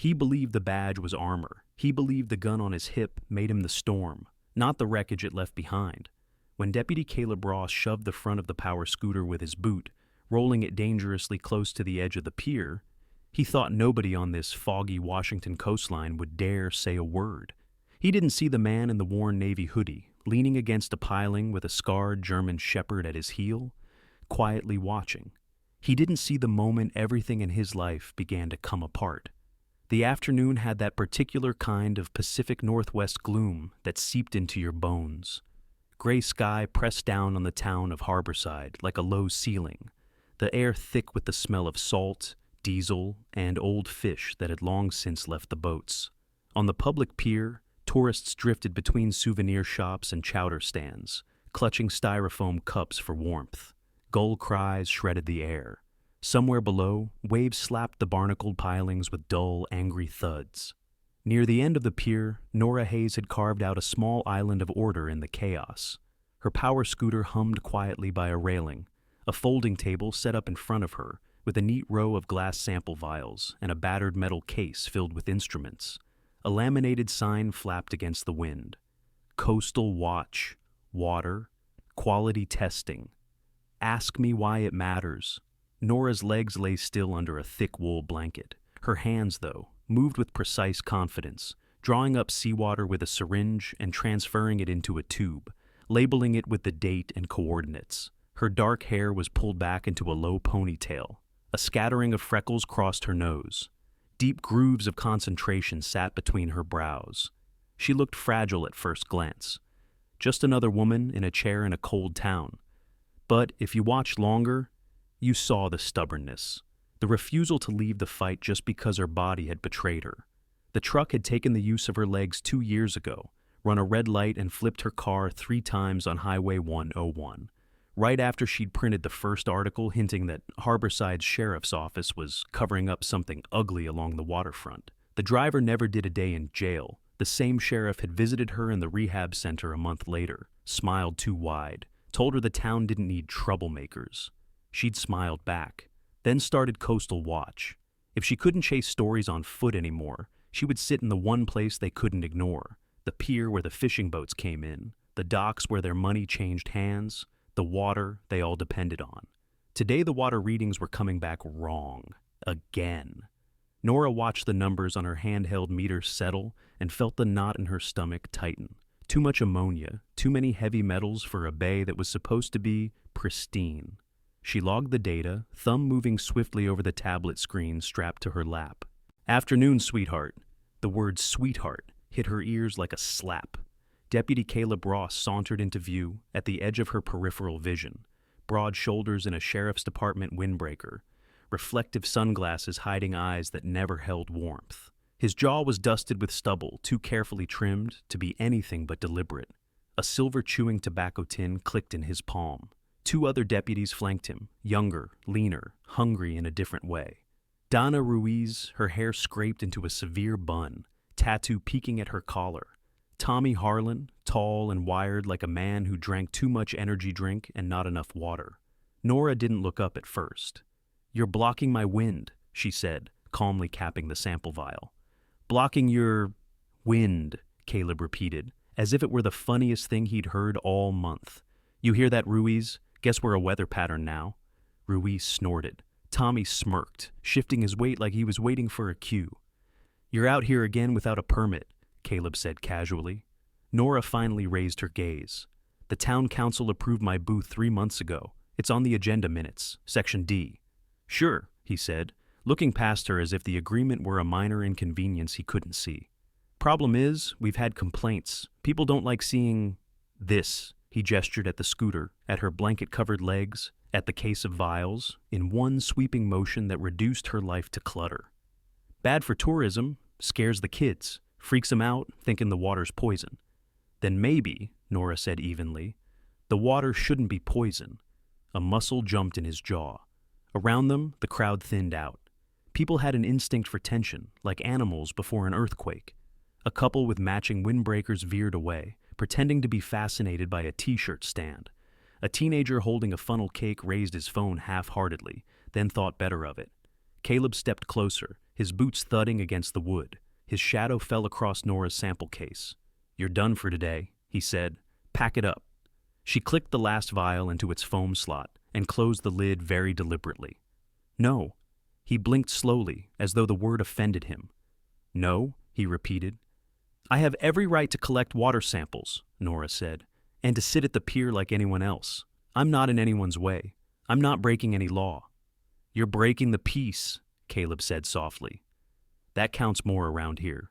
He believed the badge was armor. He believed the gun on his hip made him the storm, not the wreckage it left behind. When Deputy Caleb Ross shoved the front of the power scooter with his boot, rolling it dangerously close to the edge of the pier, he thought nobody on this foggy Washington coastline would dare say a word. He didn't see the man in the worn navy hoodie, leaning against a piling with a scarred German shepherd at his heel, quietly watching. He didn't see the moment everything in his life began to come apart. The afternoon had that particular kind of Pacific Northwest gloom that seeped into your bones. Gray sky pressed down on the town of Harborside like a low ceiling, the air thick with the smell of salt, diesel, and old fish that had long since left the boats. On the public pier, tourists drifted between souvenir shops and chowder stands, clutching styrofoam cups for warmth. Gull cries shredded the air. Somewhere below, waves slapped the barnacled pilings with dull, angry thuds. Near the end of the pier, Nora Hayes had carved out a small island of order in the chaos. Her power scooter hummed quietly by a railing, a folding table set up in front of her, with a neat row of glass sample vials and a battered metal case filled with instruments. A laminated sign flapped against the wind. Coastal Watch, Water, Quality Testing. Ask me why it matters. Nora's legs lay still under a thick wool blanket. Her hands, though, moved with precise confidence, drawing up seawater with a syringe and transferring it into a tube, labeling it with the date and coordinates. Her dark hair was pulled back into a low ponytail. A scattering of freckles crossed her nose. Deep grooves of concentration sat between her brows. She looked fragile at first glance. Just another woman in a chair in a cold town. But if you watched longer, you saw the stubbornness, the refusal to leave the fight just because her body had betrayed her. The truck had taken the use of her legs 2 years ago, run a red light and flipped her car 3 times on Highway 101. Right after she'd printed the first article hinting that Harborside's sheriff's office was covering up something ugly along the waterfront. The driver never did a day in jail. The same sheriff had visited her in the rehab center a month later, smiled too wide, told her the town didn't need troublemakers. She'd smiled back, then started Coastal Watch. If she couldn't chase stories on foot anymore, she would sit in the one place they couldn't ignore, the pier where the fishing boats came in, the docks where their money changed hands, the water they all depended on. Today the water readings were coming back wrong. Again. Nora watched the numbers on her handheld meter settle and felt the knot in her stomach tighten. Too much ammonia, too many heavy metals for a bay that was supposed to be pristine. She logged the data, thumb moving swiftly over the tablet screen strapped to her lap. Afternoon, sweetheart. The word sweetheart hit her ears like a slap. Deputy Caleb Ross sauntered into view at the edge of her peripheral vision, broad shoulders in a sheriff's department windbreaker, reflective sunglasses hiding eyes that never held warmth. His jaw was dusted with stubble, too carefully trimmed to be anything but deliberate. A silver chewing tobacco tin clicked in his palm. 2 other deputies flanked him, younger, leaner, hungry in a different way. Donna Ruiz, her hair scraped into a severe bun, tattoo peeking at her collar. Tommy Harlan, tall and wired like a man who drank too much energy drink and not enough water. Nora didn't look up at first. "You're blocking my wind," she said, calmly capping the sample vial. "Blocking your wind," Caleb repeated, as if it were the funniest thing he'd heard all month. "You hear that, Ruiz? Guess we're a weather pattern now." Ruiz snorted. Tommy smirked, shifting his weight like he was waiting for a cue. "You're out here again without a permit," Caleb said casually. Nora finally raised her gaze. "The town council approved my booth 3 months ago. It's on the agenda minutes, Section D." "Sure," he said, looking past her as if the agreement were a minor inconvenience he couldn't see. "Problem is, we've had complaints. People don't like seeing this." He gestured at the scooter, at her blanket-covered legs, at the case of vials, in one sweeping motion that reduced her life to clutter. "Bad for tourism, scares the kids, freaks them out, thinking the water's poison." "Then maybe," Nora said evenly, "the water shouldn't be poison." A muscle jumped in his jaw. Around them, the crowd thinned out. People had an instinct for tension, like animals before an earthquake. A couple with matching windbreakers veered away, pretending to be fascinated by a t-shirt stand. A teenager holding a funnel cake raised his phone half-heartedly, then thought better of it. Caleb stepped closer, his boots thudding against the wood. His shadow fell across Nora's sample case. "You're done for today," he said. "Pack it up." She clicked the last vial into its foam slot and closed the lid very deliberately. "No." He blinked slowly, as though the word offended him. "No," he repeated. "I have every right to collect water samples," Nora said, "and to sit at the pier like anyone else. I'm not in anyone's way. I'm not breaking any law." "You're breaking the peace," Caleb said softly. "That counts more around here."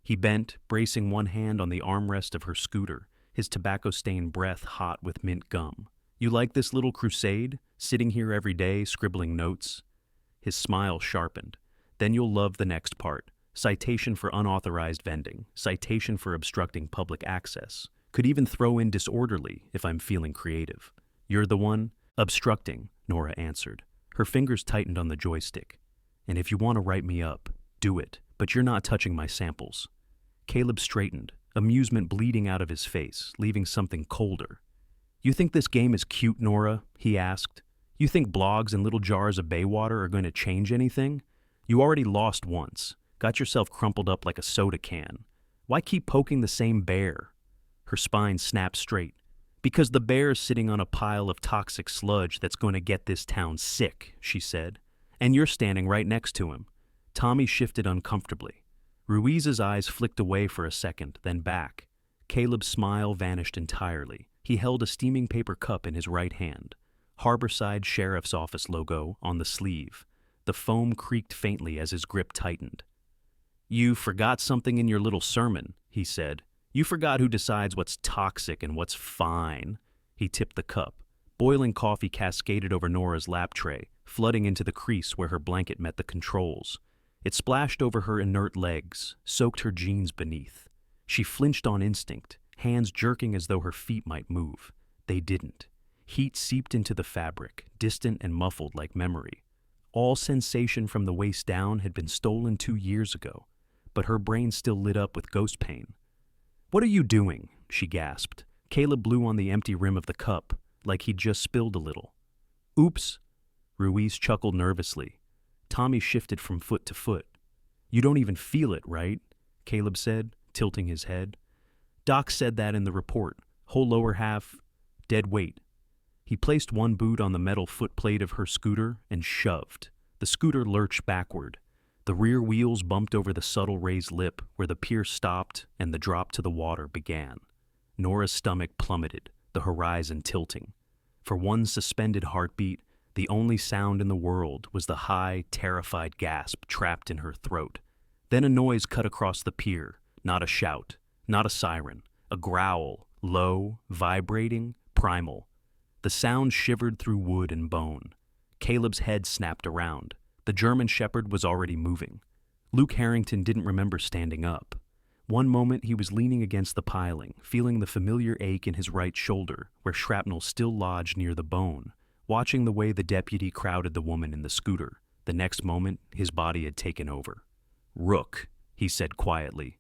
He bent, bracing one hand on the armrest of her scooter, his tobacco-stained breath hot with mint gum. "You like this little crusade, sitting here every day, scribbling notes?" His smile sharpened. "Then you'll love the next part. Citation for unauthorized vending, citation for obstructing public access. Could even throw in disorderly if I'm feeling creative." "You're the one?" "Obstructing," Nora answered. Her fingers tightened on the joystick. "And if you want to write me up, do it, but you're not touching my samples." Caleb straightened, amusement bleeding out of his face, leaving something colder. "You think this game is cute, Nora?" he asked. "You think blogs and little jars of bay water are going to change anything? You already lost once, got yourself crumpled up like a soda can. Why keep poking the same bear?" Her spine snapped straight. "Because the bear's sitting on a pile of toxic sludge that's going to get this town sick," she said. "And you're standing right next to him." Tommy shifted uncomfortably. Ruiz's eyes flicked away for a second, then back. Caleb's smile vanished entirely. He held a steaming paper cup in his right hand. Harborside Sheriff's Office logo on the sleeve. The foam creaked faintly as his grip tightened. "You forgot something in your little sermon," he said. "You forgot who decides what's toxic and what's fine." He tipped the cup. Boiling coffee cascaded over Nora's lap tray, flooding into the crease where her blanket met the controls. It splashed over her inert legs, soaked her jeans beneath. She flinched on instinct, hands jerking as though her feet might move. They didn't. Heat seeped into the fabric, distant and muffled like memory. All sensation from the waist down had been stolen 2 years ago, but her brain still lit up with ghost pain. "What are you doing?" she gasped. Caleb blew on the empty rim of the cup, like he'd just spilled a little. "Oops." Ruiz chuckled nervously. Tommy shifted from foot to foot. "You don't even feel it, right?" Caleb said, tilting his head. "Doc said that in the report. Whole lower half, dead weight." He placed one boot on the metal footplate of her scooter and shoved. The scooter lurched backward. The rear wheels bumped over the subtle raised lip where the pier stopped and the drop to the water began. Nora's stomach plummeted, the horizon tilting. For one suspended heartbeat, the only sound in the world was the high, terrified gasp trapped in her throat. Then a noise cut across the pier, not a shout, not a siren, a growl, low, vibrating, primal. The sound shivered through wood and bone. Caleb's head snapped around. The German shepherd was already moving. Luke Harrington didn't remember standing up. One moment he was leaning against the piling, feeling the familiar ache in his right shoulder, where shrapnel still lodged near the bone, watching the way the deputy crowded the woman in the scooter. The next moment, his body had taken over. "Rook," he said quietly.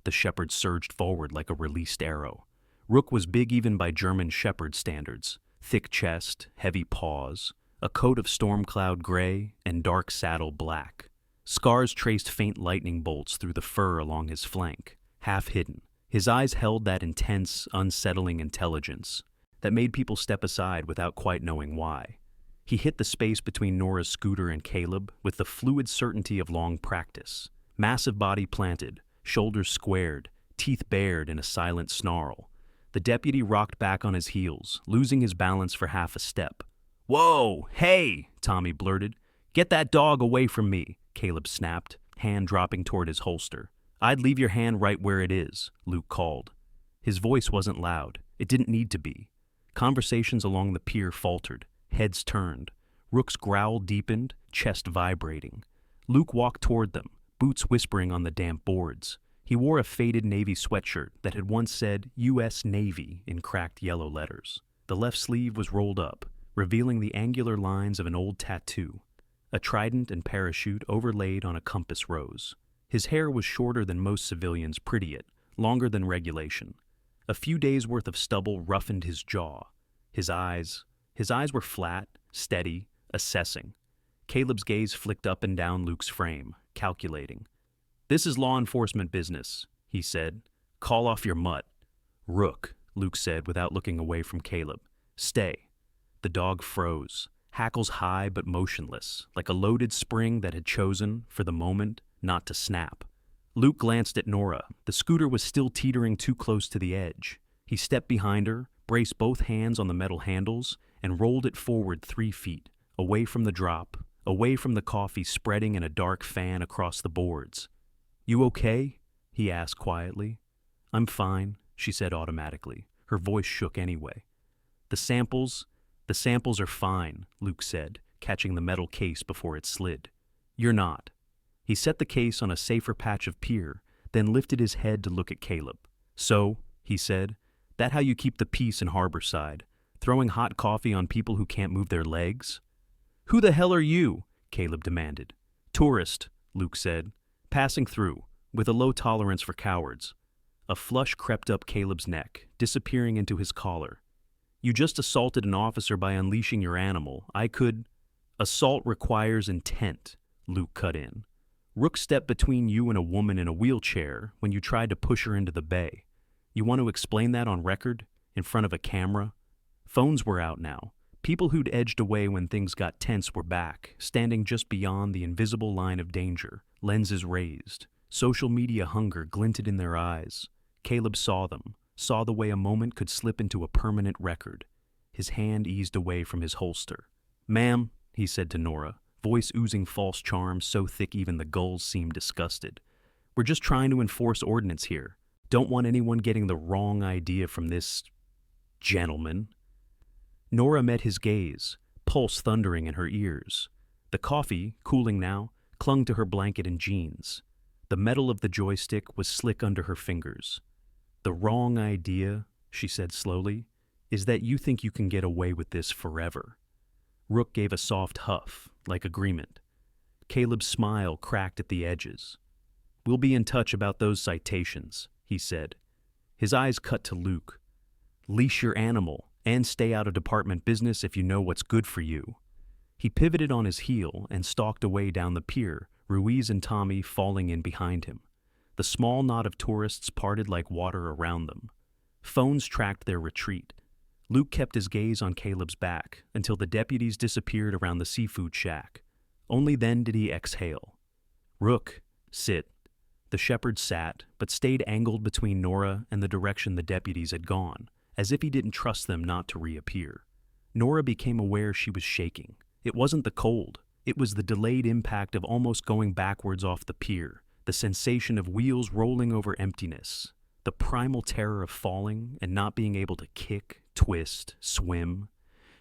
The shepherd surged forward like a released arrow. Rook was big even by German shepherd standards. Thick chest, heavy paws, a coat of storm cloud gray and dark saddle black. Scars traced faint lightning bolts through the fur along his flank, half hidden. His eyes held that intense, unsettling intelligence that made people step aside without quite knowing why. He hit the space between Nora's scooter and Caleb with the fluid certainty of long practice. Massive body planted, shoulders squared, teeth bared in a silent snarl. The deputy rocked back on his heels, losing his balance for half a step. "Whoa, hey," Tommy blurted. "Get that dog away from me," Caleb snapped, hand dropping toward his holster. "I'd leave your hand right where it is," Luke called. His voice wasn't loud. It didn't need to be. Conversations along the pier faltered, heads turned. Rook's growl deepened, chest vibrating. Luke walked toward them, boots whispering on the damp boards. He wore a faded navy sweatshirt that had once said U.S. Navy in cracked yellow letters. The left sleeve was rolled up, revealing the angular lines of an old tattoo. A trident and parachute overlaid on a compass rose. His hair was shorter than most civilians pretty it, longer than regulation. A few days' worth of stubble roughened his jaw. His eyes were flat, steady, assessing. Caleb's gaze flicked up and down Luke's frame, calculating. "This is law enforcement business," he said. "Call off your mutt." "Rook," Luke said without looking away from Caleb. "Stay." The dog froze, hackles high but motionless, like a loaded spring that had chosen, for the moment, not to snap. Luke glanced at Nora. The scooter was still teetering too close to the edge. He stepped behind her, braced both hands on the metal handles, and rolled it forward 3 feet, away from the drop, away from the coffee spreading in a dark fan across the boards. "You okay?" he asked quietly. "I'm fine," she said automatically. Her voice shook anyway. The samples are fine," Luke said, catching the metal case before it slid. "You're not." He set the case on a safer patch of pier, then lifted his head to look at Caleb. "So," he said, "that how you keep the peace in Harborside? Throwing hot coffee on people who can't move their legs?" "Who the hell are you?" Caleb demanded. "Tourist," Luke said, "passing through, with a low tolerance for cowards." A flush crept up Caleb's neck, disappearing into his collar. "You just assaulted an officer by unleashing your animal. I could—" "Assault requires intent," Luke cut in. "Rook stepped between you and a woman in a wheelchair when you tried to push her into the bay. You want to explain that on record, in front of a camera?" Phones were out now. People who'd edged away when things got tense were back, standing just beyond the invisible line of danger, lenses raised. Social media hunger glinted in their eyes. Caleb saw them, saw the way a moment could slip into a permanent record. His hand eased away from his holster. "Ma'am," he said to Nora, voice oozing false charm so thick even the gulls seemed disgusted. "We're just trying to enforce ordinance here. Don't want anyone getting the wrong idea from this gentleman." Nora met his gaze, pulse thundering in her ears. The coffee, cooling now, clung to her blanket and jeans. The metal of the joystick was slick under her fingers. "The wrong idea," she said slowly, "is that you think you can get away with this forever." Rook gave a soft huff, like agreement. Caleb's smile cracked at the edges. "We'll be in touch about those citations," he said. His eyes cut to Luke. "Leash your animal, and stay out of department business if you know what's good for you." He pivoted on his heel and stalked away down the pier, Ruiz and Tommy falling in behind him. The small knot of tourists parted like water around them. Phones tracked their retreat. Luke kept his gaze on Caleb's back until the deputies disappeared around the seafood shack. Only then did he exhale. "Rook, sit." The shepherd sat, but stayed angled between Nora and the direction the deputies had gone, as if he didn't trust them not to reappear. Nora became aware she was shaking. It wasn't the cold. It was the delayed impact of almost going backwards off the pier, the sensation of wheels rolling over emptiness, the primal terror of falling and not being able to kick, twist, swim.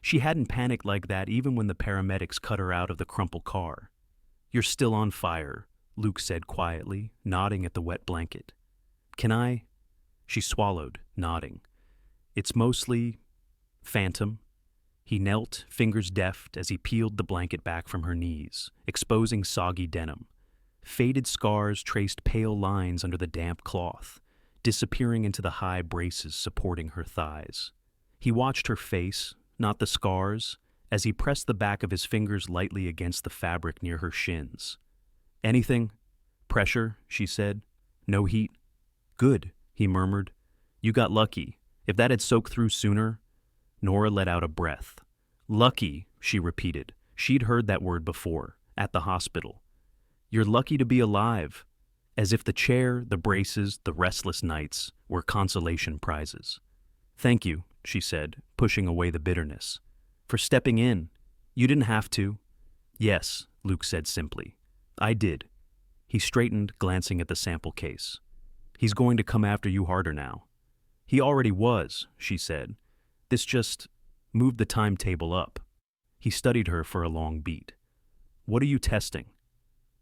She hadn't panicked like that even when the paramedics cut her out of the crumpled car. "You're still on fire," Luke said quietly, nodding at the wet blanket. "Can I?" She swallowed, nodding. "It's mostly phantom." He knelt, fingers deft, as he peeled the blanket back from her knees, exposing soggy denim. Faded scars traced pale lines under the damp cloth, disappearing into the high braces supporting her thighs. He watched her face, not the scars, as he pressed the back of his fingers lightly against the fabric near her shins. "Anything?" "Pressure," she said. "No heat." "Good," he murmured. "You got lucky. If that had soaked through sooner—" Nora let out a breath. "Lucky," she repeated. She'd heard that word before, at the hospital. "You're lucky to be alive." As if the chair, the braces, the restless nights were consolation prizes. "Thank you," she said, pushing away the bitterness. "For stepping in. You didn't have to." "Yes," Luke said simply. "I did." He straightened, glancing at the sample case. "He's going to come after you harder now." "He already was," she said. "This just moved the timetable up." He studied her for a long beat. "What are you testing?"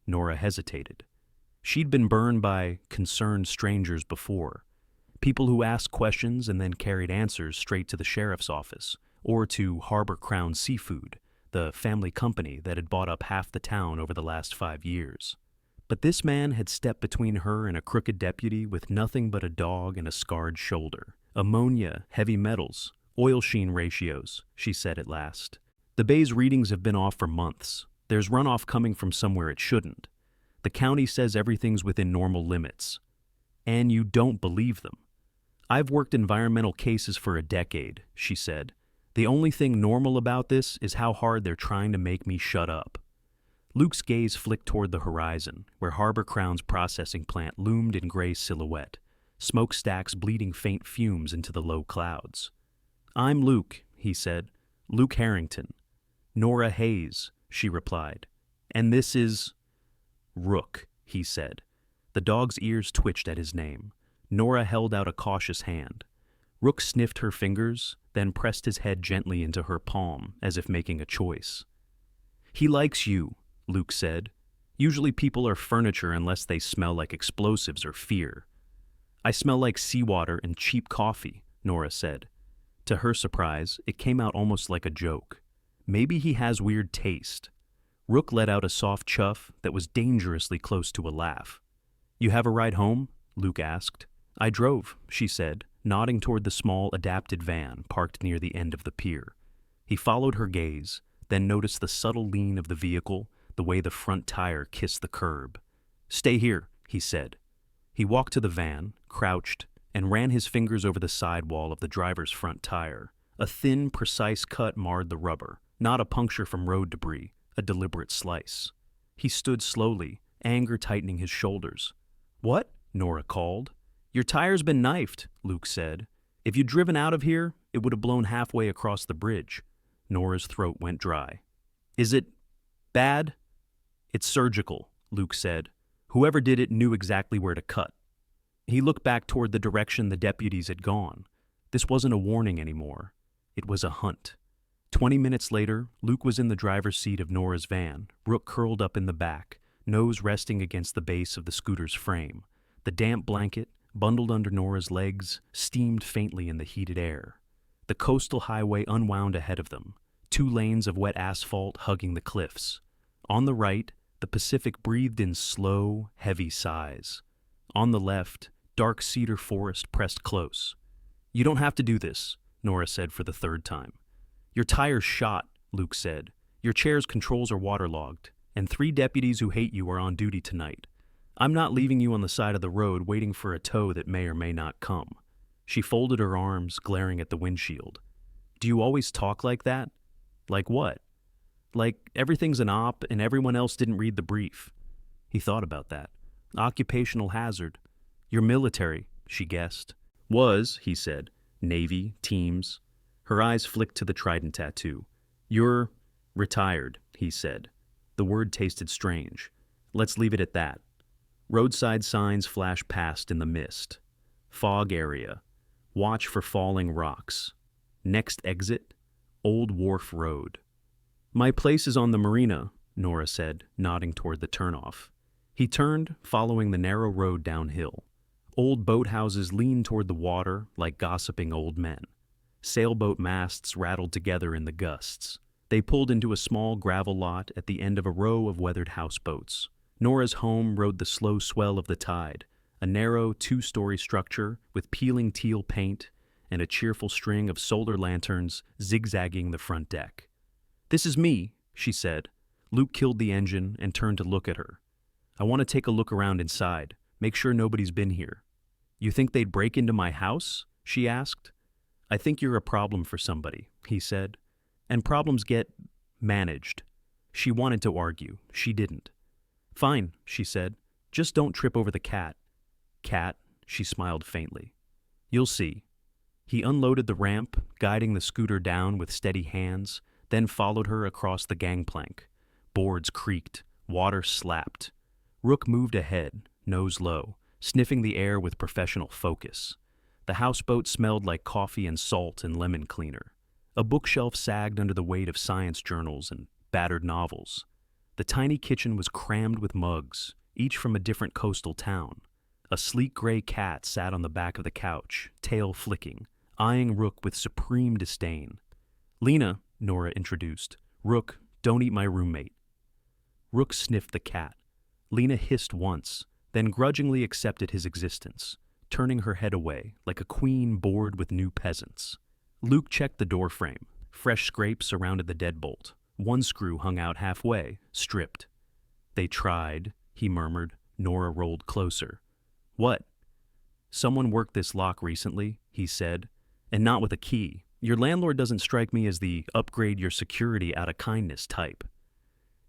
Nora hesitated. She'd been burned by concerned strangers before. People who asked questions and then carried answers straight to the sheriff's office, or to Harbor Crown Seafood, the family company that had bought up half the town over the last 5 years. But this man had stepped between her and a crooked deputy with nothing but a dog and a scarred shoulder. "Ammonia, heavy metals, oil sheen ratios," she said at last. "The bay's readings have been off for months. There's runoff coming from somewhere it shouldn't. The county says everything's within normal limits. And you don't believe them. I've worked environmental cases for a decade, she said. The only thing normal about this is how hard they're trying to make me shut up. Luke's gaze flicked toward the horizon, where Harbor Crown's processing plant loomed in gray silhouette, smokestacks bleeding faint fumes into the low clouds. I'm Luke, he said. Luke Harrington. Nora Hayes, she replied. And this is... Rook, he said. The dog's ears twitched at his name. Nora held out a cautious hand. Rook sniffed her fingers, then pressed his head gently into her palm, as if making a choice. He likes you, Luke said. Usually people are furniture unless they smell like explosives or fear. I smell like seawater and cheap coffee, Nora said. To her surprise, it came out almost like a joke. Maybe he has weird taste. Rook let out a soft chuff that was dangerously close to a laugh. You have a ride home? Luke asked. I drove, she said, nodding toward the small adapted van parked near the end of the pier. He followed her gaze, then noticed the subtle lean of the vehicle, the way the front tire kissed the curb. Stay here, he said. He walked to the van, crouched, and ran his fingers over the sidewall of the driver's front tire. A thin, precise cut marred the rubber, not a puncture from road debris, a deliberate slice. He stood slowly, anger tightening his shoulders. What? Nora called. Your tire's been knifed, Luke said. If you'd driven out of here, it would have blown halfway across the bridge. Nora's throat went dry. Is it bad? It's surgical, Luke said. Whoever did it knew exactly where to cut. He looked back toward the direction the deputies had gone. This wasn't a warning anymore. It was a hunt. 20 minutes later, Luke was in the driver's seat of Nora's van, Rook curled up in the back, nose resting against the base of the scooter's frame. The damp blanket, bundled under Nora's legs, steamed faintly in the heated air. The coastal highway unwound ahead of them, 2 lanes of wet asphalt hugging the cliffs. On the right, the Pacific breathed in slow, heavy sighs. On the left, dark cedar forest pressed close. You don't have to do this, Nora said for the 3rd time. Your tire's shot, Luke said. Your chair's controls are waterlogged, and 3 deputies who hate you are on duty tonight. I'm not leaving you on the side of the road waiting for a tow that may or may not come. She folded her arms, glaring at the windshield. Do you always talk like that? Like what? Like everything's an op and everyone else didn't read the brief. He thought about that. Occupational hazard. You're military, she guessed. Was, he said. Navy, teams. Her eyes flicked to the trident tattoo. You're retired, he said. The word tasted strange. Let's leave it at that. Roadside signs flashed past in the mist. Fog area. Watch for falling rocks. Next exit, Old Wharf Road. My place is on the marina, Nora said, nodding toward the turnoff. He turned, following the narrow road downhill. Old boathouses leaned toward the water like gossiping old men. Sailboat masts rattled together in the gusts. They pulled into a small gravel lot at the end of a row of weathered houseboats. Nora's home rode the slow swell of the tide, a narrow 2-story structure with peeling teal paint and a cheerful string of solar lanterns zigzagging the front deck. This is me, she said. Luke killed the engine and turned to look at her. I want to take a look around inside, make sure nobody's been here. You think they'd break into my house? She asked. I think you're a problem for somebody, he said. And problems get managed. She wanted to argue. She didn't. Fine, she said. Just don't trip over the cat. Cat, she smiled faintly. You'll see. He unloaded the ramp, guiding the scooter down with steady hands, then followed her across the gangplank. Boards creaked. Water slapped. Rook moved ahead, nose low, sniffing the air with professional focus. The houseboat smelled like coffee and salt and lemon cleaner. A bookshelf sagged under the weight of science journals and battered novels. The tiny kitchen was crammed with mugs, each from a different coastal town. A sleek gray cat sat on the back of the couch, tail flicking, eyeing Rook with supreme disdain. Lena, Nora introduced. Rook, don't eat my roommate. Rook sniffed the cat. Lena hissed once, then grudgingly accepted his existence, turning her head away like a queen bored with new peasants. Luke checked the doorframe. Fresh scrapes surrounded the deadbolt. One screw hung out halfway, stripped. They tried, he murmured. Nora rolled closer. What? Someone worked this lock recently, he said, and not with a key. Your landlord doesn't strike me as the upgrade your security out of kindness type.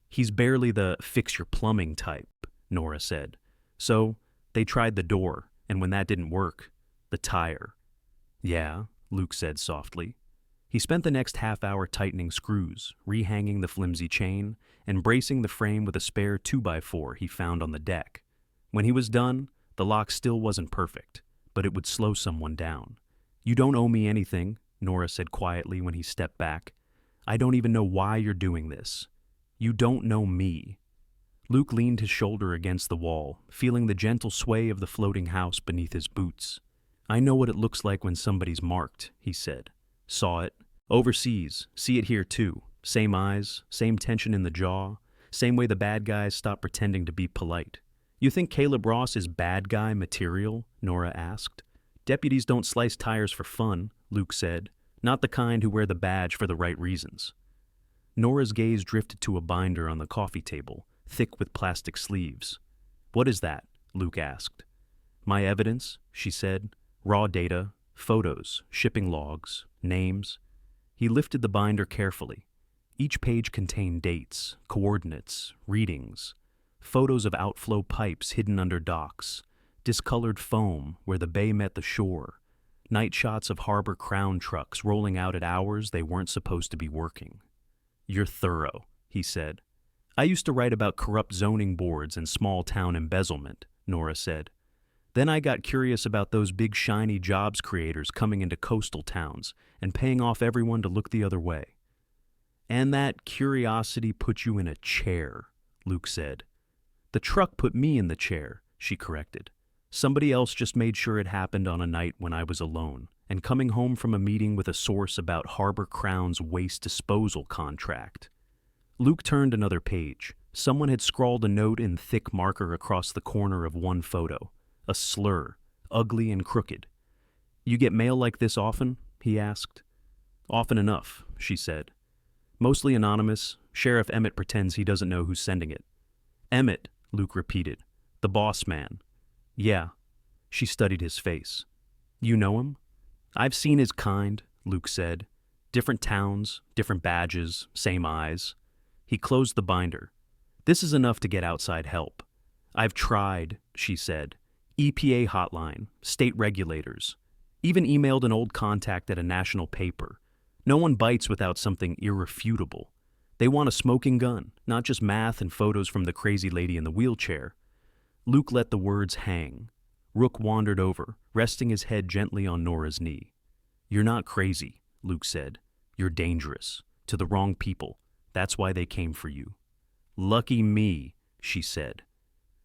He's barely the fix your plumbing type, Nora said. So, they tried the door, and when that didn't work, the tire. Yeah, Luke said softly. He spent the next half hour tightening screws, rehanging the flimsy chain, and bracing the frame with a spare 2x4 he found on the deck. When he was done, the lock still wasn't perfect, but it would slow someone down. You don't owe me anything, Nora said quietly when he stepped back. I don't even know why you're doing this. You don't know me. Luke leaned his shoulder against the wall, feeling the gentle sway of the floating house beneath his boots. I know what it looks like when somebody's marked, he said. Saw it. Overseas. See it here too. Same eyes, same tension in the jaw, same way the bad guys stop pretending to be polite. You think Caleb Ross is bad guy material? Nora asked. Deputies don't slice tires for fun, Luke said. Not the kind who wear the badge for the right reasons. Nora's gaze drifted to a binder on the coffee table, thick with plastic sleeves. What is that? Luke asked. My evidence, she said. Raw data, photos, shipping logs, names. He lifted the binder carefully. Each page contained dates, coordinates, readings, photos of outflow pipes hidden under docks, discolored foam where the bay met the shore, night shots of harbor crown trucks rolling out at hours they weren't supposed to be working. You're thorough, he said. I used to write about corrupt zoning boards and small-town embezzlement, Nora said. Then I got curious about those big shiny jobs creators coming into coastal towns and paying off everyone to look the other way. And that curiosity put you in a chair, Luke said. The truck put me in the chair, she corrected. Somebody else just made sure it happened on a night when I was alone, and coming home from a meeting with a source about Harbor Crown's waste disposal contract. Luke turned another page. Someone had scrawled a note in thick marker across the corner of one photo. A slur, ugly and crooked. You get mail like this often? He asked. Often enough, she said. Mostly anonymous. Sheriff Emmett pretends he doesn't know who's sending it. Emmett, Luke repeated. The boss man. Yeah. She studied his face. You know him? I've seen his kind, Luke said. Different towns, different badges, same eyes. He closed the binder. This is enough to get outside help. I've tried, she said. EPA hotline, state regulators. Even emailed an old contact at a national paper. No one bites without something irrefutable. They want a smoking gun, not just math and photos from the crazy lady in the wheelchair. Luke let the words hang. Rook wandered over, resting his head gently on Nora's knee. You're not crazy, Luke said. You're dangerous. To the wrong people. That's why they came for you. Lucky me, she said.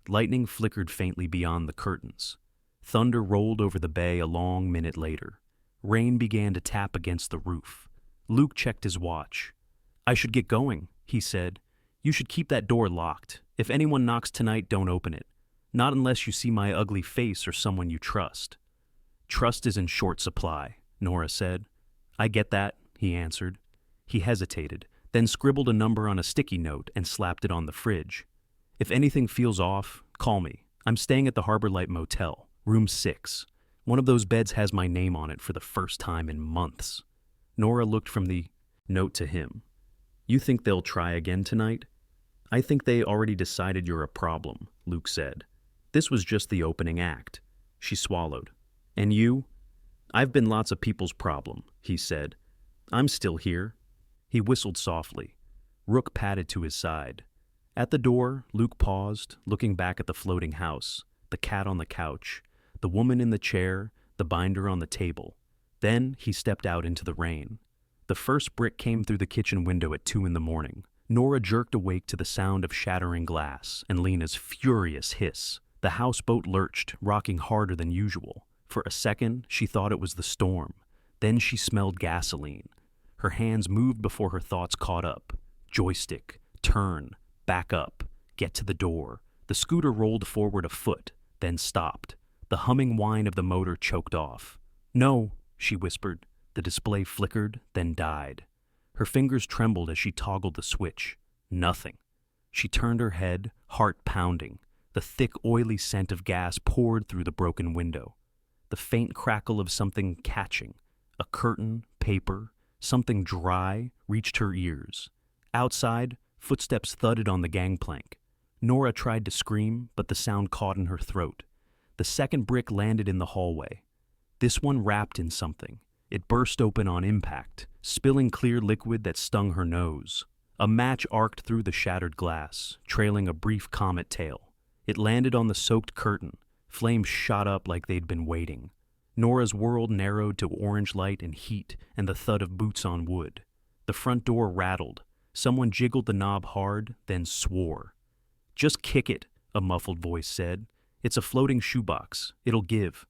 Lightning flickered faintly beyond the curtains. Thunder rolled over the bay a long minute later. Rain began to tap against the roof. Luke checked his watch. I should get going, he said. You should keep that door locked. If anyone knocks tonight, don't open it. Not unless you see my ugly face or someone you trust. Trust is in short supply, Nora said. I get that, he answered. He hesitated, then scribbled a number on a sticky note and slapped it on the fridge. If anything feels off, call me. I'm staying at the Harbor Light Motel, room 6. One of those beds has my name on it for the first time in months. Nora looked from the note to him. You think they'll try again tonight? I think they already decided you're a problem, Luke said. This was just the opening act. She swallowed. And you? I've been lots of people's problem, he said. I'm still here. He whistled softly. Rook padded to his side. At the door, Luke paused, looking back at the floating house, the cat on the couch, the woman in the chair, the binder on the table. Then he stepped out into the rain. The first brick came through the kitchen window at 2 a.m. Nora jerked awake to the sound of shattering glass and Lena's furious hiss. The houseboat lurched, rocking harder than usual. For a second, she thought it was the storm. Then she smelled gasoline. Her hands moved before her thoughts caught up. Joystick, turn, back up, get to the door. The scooter rolled forward a foot, then stopped. The humming whine of the motor choked off. No, she whispered. The display flickered, then died. Her fingers trembled as she toggled the switch. Nothing. She turned her head, heart pounding. The thick, oily scent of gas poured through the broken window. The faint crackle of something catching, a curtain, paper, something dry, reached her ears. Outside, footsteps thudded on the gangplank. Nora tried to scream, but the sound caught in her throat. The second brick landed in the hallway. This one wrapped in something. It burst open on impact, spilling clear liquid that stung her nose. A match arced through the shattered glass, trailing a brief comet tail. It landed on the soaked curtain. Flames shot up like they'd been waiting. Nora's world narrowed to orange light and heat and the thud of boots on wood. The front door rattled. Someone jiggled the knob hard, then swore. "Just kick it," a muffled voice said. "It's a floating shoebox. It'll give."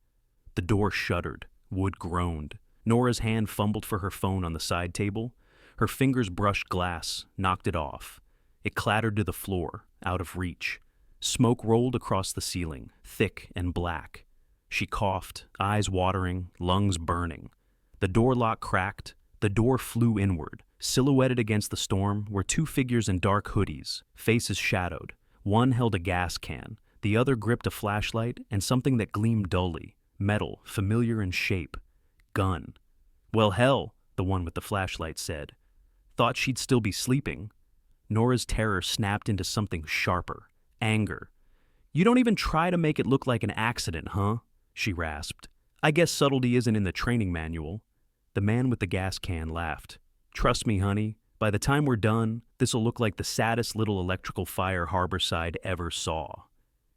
The door shuddered. Wood groaned. Nora's hand fumbled for her phone on the side table. Her fingers brushed glass, knocked it off. It clattered to the floor, out of reach. Smoke rolled across the ceiling, thick and black. She coughed, eyes watering, lungs burning. The door lock cracked. The door flew inward. Silhouetted against the storm were two figures in dark hoodies, faces shadowed. One held a gas can. The other gripped a flashlight and something that gleamed dully. Metal, familiar in shape. Gun. "Well, hell," the one with the flashlight said. "Thought she'd still be sleeping." Nora's terror snapped into something sharper. Anger. "You don't even try to make it look like an accident, huh?" she rasped. "I guess subtlety isn't in the training manual." The man with the gas can laughed. "Trust me, honey, by the time we're done, this'll look like the saddest little electrical fire Harborside ever saw."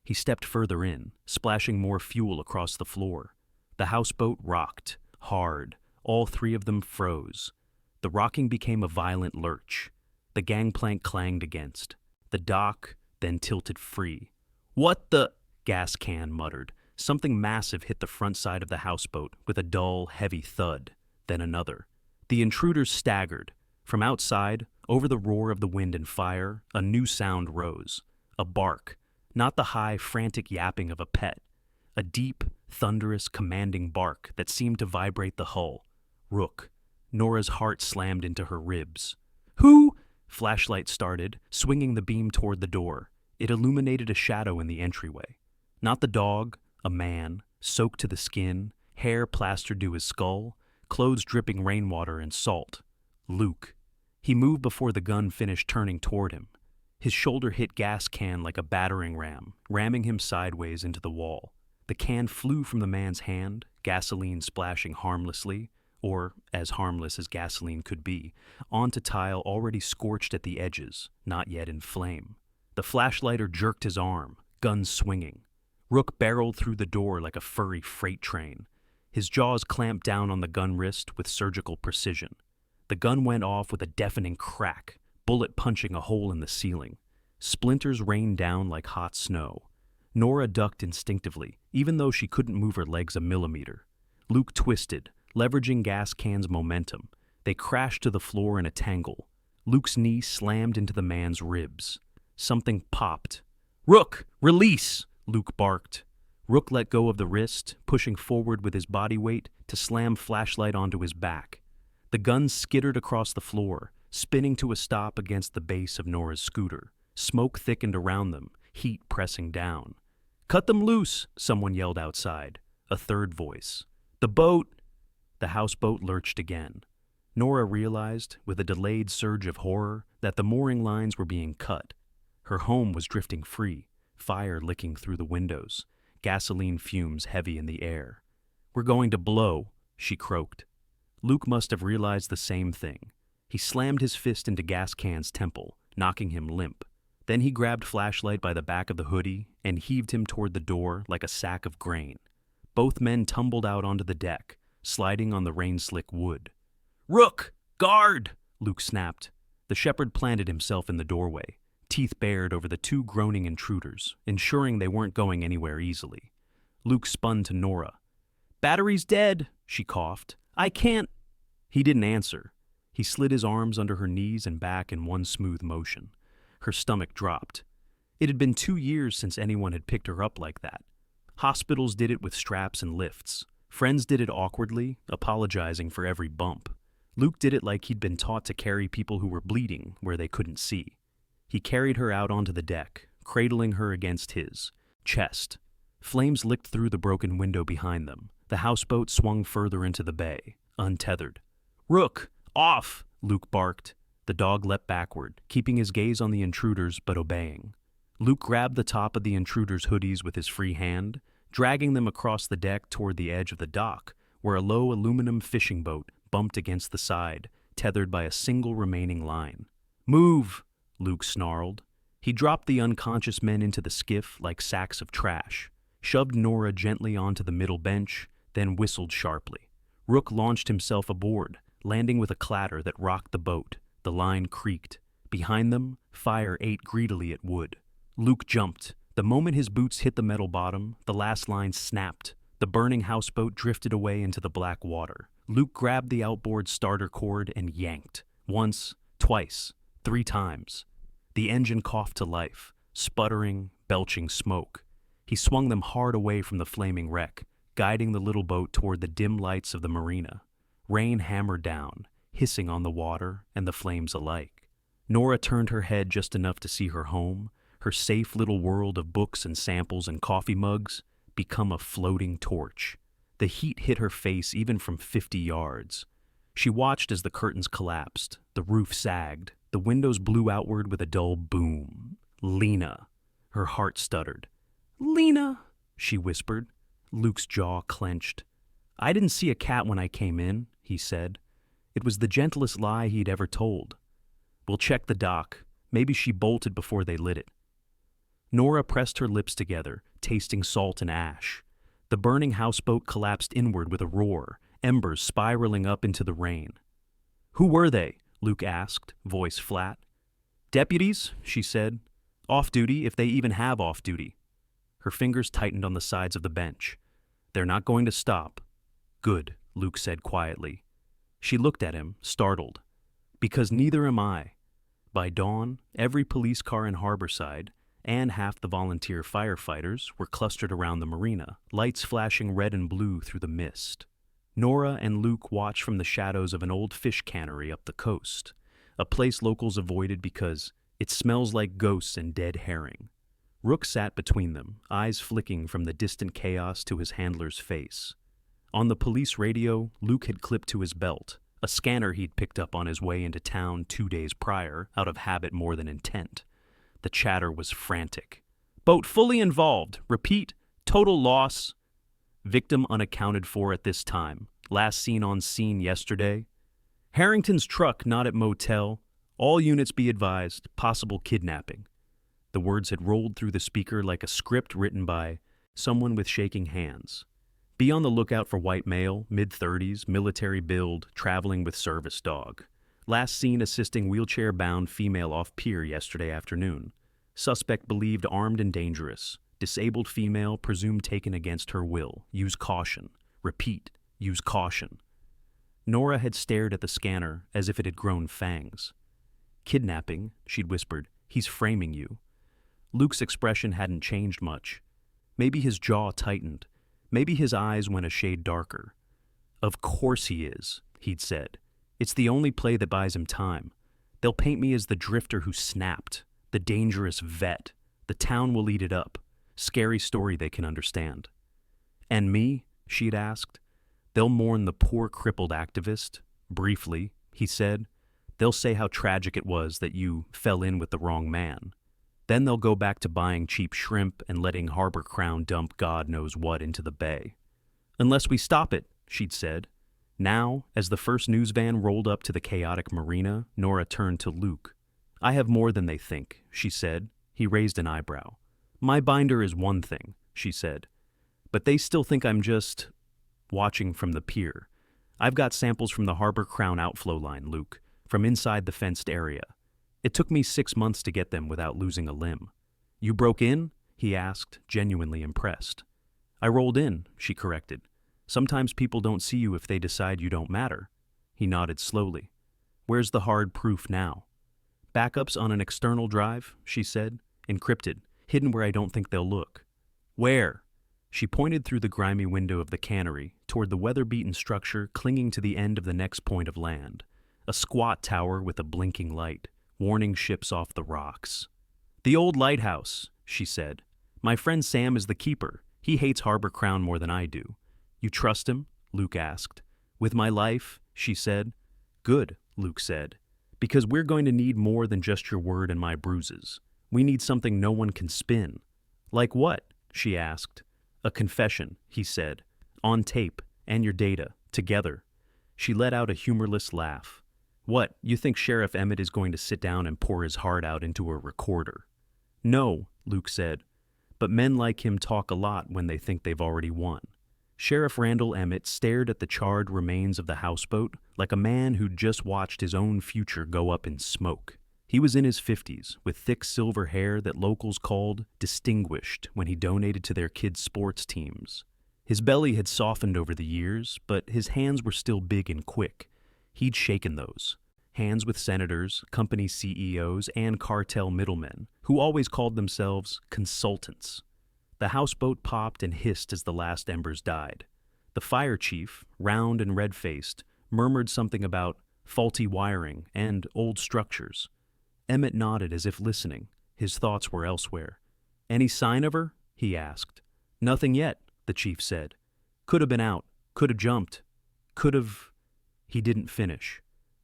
He stepped further in, splashing more fuel across the floor. The houseboat rocked, hard. All three of them froze. The rocking became a violent lurch. The gangplank clanged against. The dock then tilted free. "What the—" Gas can muttered. Something massive hit the front side of the houseboat with a dull, heavy thud, then another. The intruders staggered. From outside, over the roar of the wind and fire, a new sound rose. A bark, not the high, frantic yapping of a pet. A deep, thunderous, commanding bark that seemed to vibrate the hull. Rook. Nora's heart slammed into her ribs. "Who—" Flashlight started, swinging the beam toward the door. It illuminated a shadow in the entryway. Not the dog, a man, soaked to the skin, hair plastered to his skull, clothes dripping rainwater and salt. Luke. He moved before the gun finished turning toward him. His shoulder hit gas can like a battering ram, ramming him sideways into the wall. The can flew from the man's hand, gasoline splashing harmlessly, or as harmless as gasoline could be, onto tile already scorched at the edges, not yet in flame. The flashlighter jerked his arm, gun swinging. Rook barreled through the door like a furry freight train. His jaws clamped down on the gun wrist with surgical precision. The gun went off with a deafening crack, bullet punching a hole in the ceiling. Splinters rained down like hot snow. Nora ducked instinctively, even though she couldn't move her legs a millimeter. Luke twisted, leveraging gas can's momentum. They crashed to the floor in a tangle. Luke's knee slammed into the man's ribs. Something popped. "Rook, release!" Luke barked. Rook let go of the wrist, pushing forward with his body weight to slam flashlight onto his back. The gun skittered across the floor, spinning to a stop against the base of Nora's scooter. Smoke thickened around them, heat pressing down. "Cut them loose!" someone yelled outside. A third voice. "The boat!" The houseboat lurched again. Nora realized, with a delayed surge of horror, that the mooring lines were being cut. Her home was drifting free, fire licking through the windows, gasoline fumes heavy in the air. "We're going to blow," she croaked. Luke must have realized the same thing. He slammed his fist into gas can's temple, knocking him limp. Then he grabbed flashlight by the back of the hoodie and heaved him toward the door like a sack of grain. Both men tumbled out onto the deck, sliding on the rain-slick wood. "Rook! Guard!" Luke snapped. The shepherd planted himself in the doorway, teeth bared over the two groaning intruders, ensuring they weren't going anywhere easily. Luke spun to Nora. "Battery's dead," she coughed. "I can't—" He didn't answer. He slid his arms under her knees and back in one smooth motion. Her stomach dropped. It had been 2 years since anyone had picked her up like that. Hospitals did it with straps and lifts. Friends did it awkwardly, apologizing for every bump. Luke did it like he'd been taught to carry people who were bleeding where they couldn't see. He carried her out onto the deck, cradling her against his, chest. Flames licked through the broken window behind them. The houseboat swung further into the bay, untethered. "Rook, off!" Luke barked. The dog leapt backward, keeping his gaze on the intruders but obeying. Luke grabbed the top of the intruders' hoodies with his free hand, dragging them across the deck toward the edge of the dock, where a low aluminum fishing boat bumped against the side, tethered by a single remaining line. "Move!" Luke snarled. He dropped the unconscious men into the skiff like sacks of trash, shoved Nora gently onto the middle bench, then whistled sharply. Rook launched himself aboard, landing with a clatter that rocked the boat. The line creaked. Behind them, fire ate greedily at wood. Luke jumped. The moment his boots hit the metal bottom, the last line snapped. The burning houseboat drifted away into the black water. Luke grabbed the outboard starter cord and yanked. Once, twice, 3 times. The engine coughed to life, sputtering, belching smoke. He swung them hard away from the flaming wreck, guiding the little boat toward the dim lights of the marina. Rain hammered down, hissing on the water and the flames alike. Nora turned her head just enough to see her home, her safe little world of books and samples and coffee mugs, become a floating torch. The heat hit her face even from 50 yards. She watched as the curtains collapsed, the roof sagged, the windows blew outward with a dull boom. "Lena!" Her heart stuttered. "Lena!" she whispered. Luke's jaw clenched. "I didn't see a cat when I came in," he said. It was the gentlest lie he'd ever told. "We'll check the dock. Maybe she bolted before they lit it." Nora pressed her lips together, tasting salt and ash. The burning houseboat collapsed inward with a roar, embers spiraling up into the rain. "Who were they?" Luke asked, voice flat. "Deputies," she said. "Off duty, if they even have off duty." Her fingers tightened on the sides of the bench. "They're not going to stop." "Good," Luke said quietly. She looked at him, startled. "Because neither am I." By dawn, every police car in Harborside and half the volunteer firefighters were clustered around the marina, lights flashing red and blue through the mist. Nora and Luke watched from the shadows of an old fish cannery up the coast, a place locals avoided because it smells like ghosts and dead herring. Rook sat between them, eyes flicking from the distant chaos to his handler's face. On the police radio, Luke had clipped to his belt, a scanner he'd picked up on his way into town 2 days prior, out of habit more than intent. The chatter was frantic. "Boat fully involved. Repeat, total loss. Victim unaccounted for at this time. Last seen on scene yesterday. Harrington's truck not at motel. All units be advised. Possible kidnapping." The words had rolled through the speaker like a script written by someone with shaking hands. "Be on the lookout for white male, mid-30s, military build, traveling with service dog. Last seen assisting wheelchair-bound female off pier yesterday afternoon. Suspect believed armed and dangerous. Disabled female presumed taken against her will. Use caution. Repeat, use caution." Nora had stared at the scanner as if it had grown fangs. "Kidnapping," she'd whispered. "He's framing you." Luke's expression hadn't changed much. Maybe his jaw tightened. Maybe his eyes went a shade darker. "Of course he is," he'd said. "It's the only play that buys him time. They'll paint me as the drifter who snapped, the dangerous vet. The town will eat it up. Scary story they can understand." "And me?" she'd asked. "They'll mourn the poor crippled activist. Briefly," he said. "They'll say how tragic it was that you fell in with the wrong man. Then they'll go back to buying cheap shrimp and letting Harbor Crown dump God knows what into the bay." "Unless we stop it," she'd said. Now, as the first news van rolled up to the chaotic marina, Nora turned to Luke. "I have more than they think," she said. He raised an eyebrow. "My binder is one thing," she said. "But they still think I'm just watching from the pier. I've got samples from the Harbor Crown outflow line, Luke, from inside the fenced area. It took me 6 months to get them without losing a limb." "You broke in?" he asked, genuinely impressed. "I rolled in," she corrected. "Sometimes people don't see you if they decide you don't matter." He nodded slowly. "Where's the hard proof now?" "Backups on an external drive," she said. "Encrypted, hidden where I don't think they'll look." "Where?" She pointed through the grimy window of the cannery toward the weather-beaten structure clinging to the end of the next point of land, a squat tower with a blinking light, warning ships off the rocks. "The old lighthouse," she said. My friend Sam is the keeper. He hates Harbor Crown more than I do. You trust him? Luke asked. With my life, she said. Good, Luke said. Because we're going to need more than just your word and my bruises. We need something no one can spin. Like what? She asked. A confession, he said. On tape, and your data, together. She let out a humorless laugh. What, you think Sheriff Emmett is going to sit down and pour his heart out into a recorder? No, Luke said. But men like him talk a lot when they think they've already won. Sheriff Randall Emmett stared at the charred remains of the houseboat like a man who'd just watched his own future go up in smoke. He was in his 50s, with thick silver hair that locals called distinguished when he donated to their kids' sports teams. His belly had softened over the years, but his hands were still big and quick. He'd shaken those. Hands with senators, company CEOs, and cartel middlemen, who always called themselves consultants. The houseboat popped and hissed as the last embers died. The fire chief, round and red-faced, murmured something about faulty wiring and old structures. Emmett nodded as if listening. His thoughts were elsewhere. Any sign of her? He asked. Nothing yet, the chief said. Could have been out. Could have jumped. Could have... He didn't finish.